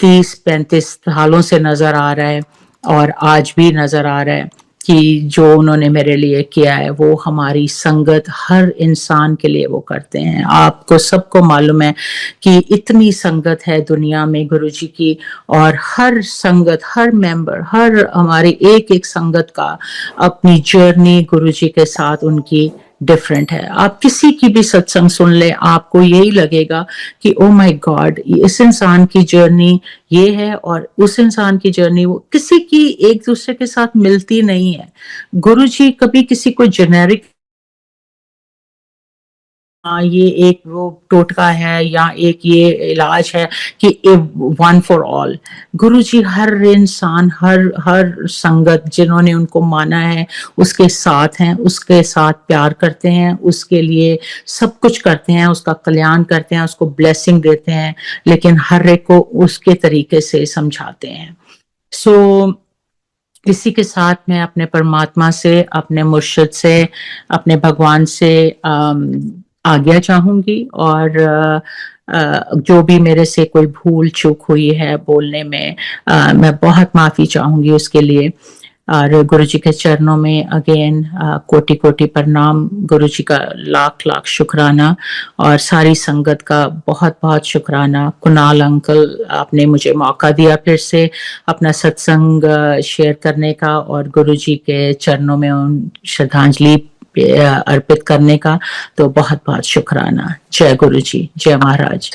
30-35 सालों से नज़र आ रहा है और आज भी नज़र आ रहा है कि जो उन्होंने मेरे लिए किया है वो हमारी संगत हर इंसान के लिए वो करते हैं। आपको सबको मालूम है कि इतनी संगत है दुनिया में गुरुजी की, और हर संगत, हर मेंबर, हर हमारी एक-एक संगत का अपनी जर्नी गुरुजी के साथ उनकी डिफरेंट है। आप किसी की भी सत्संग सुन ले, आपको यही लगेगा कि ओ माय गॉड, इस इंसान की जर्नी ये है और उस इंसान की जर्नी वो, किसी की एक दूसरे के साथ मिलती नहीं है। गुरुजी कभी किसी को जेनेरिक ये एक वो टोटका है या एक ये इलाज है कि वन फॉर ऑल। गुरुजी हर इंसान, हर हर संगत जिन्होंने उनको माना है उसके साथ हैं, उसके साथ प्यार करते हैं, उसके लिए सब कुछ करते हैं, उसका कल्याण करते हैं, उसको ब्लेसिंग देते हैं, लेकिन हर एक को उसके तरीके से समझाते हैं। सो इसी के साथ मैं अपने परमात्मा से, अपने मुर्शिद से, अपने भगवान से आज्ञा चाहूंगी, और जो भी मेरे से कोई भूल चूक हुई है बोलने में, मैं बहुत माफी चाहूंगी उसके लिए। और गुरुजी के चरणों में अगेन कोटि कोटि प्रणाम, गुरुजी का लाख लाख शुक्राना, और सारी संगत का बहुत बहुत शुक्राना। कुणाल अंकल, आपने मुझे मौका दिया फिर से अपना सत्संग शेयर करने का और गुरुजी के चरणों में उन श्रद्धांजलि अर्पित करने का, तो बहुत बहुत शुक्राना। जय गुरुजी, जय महाराज।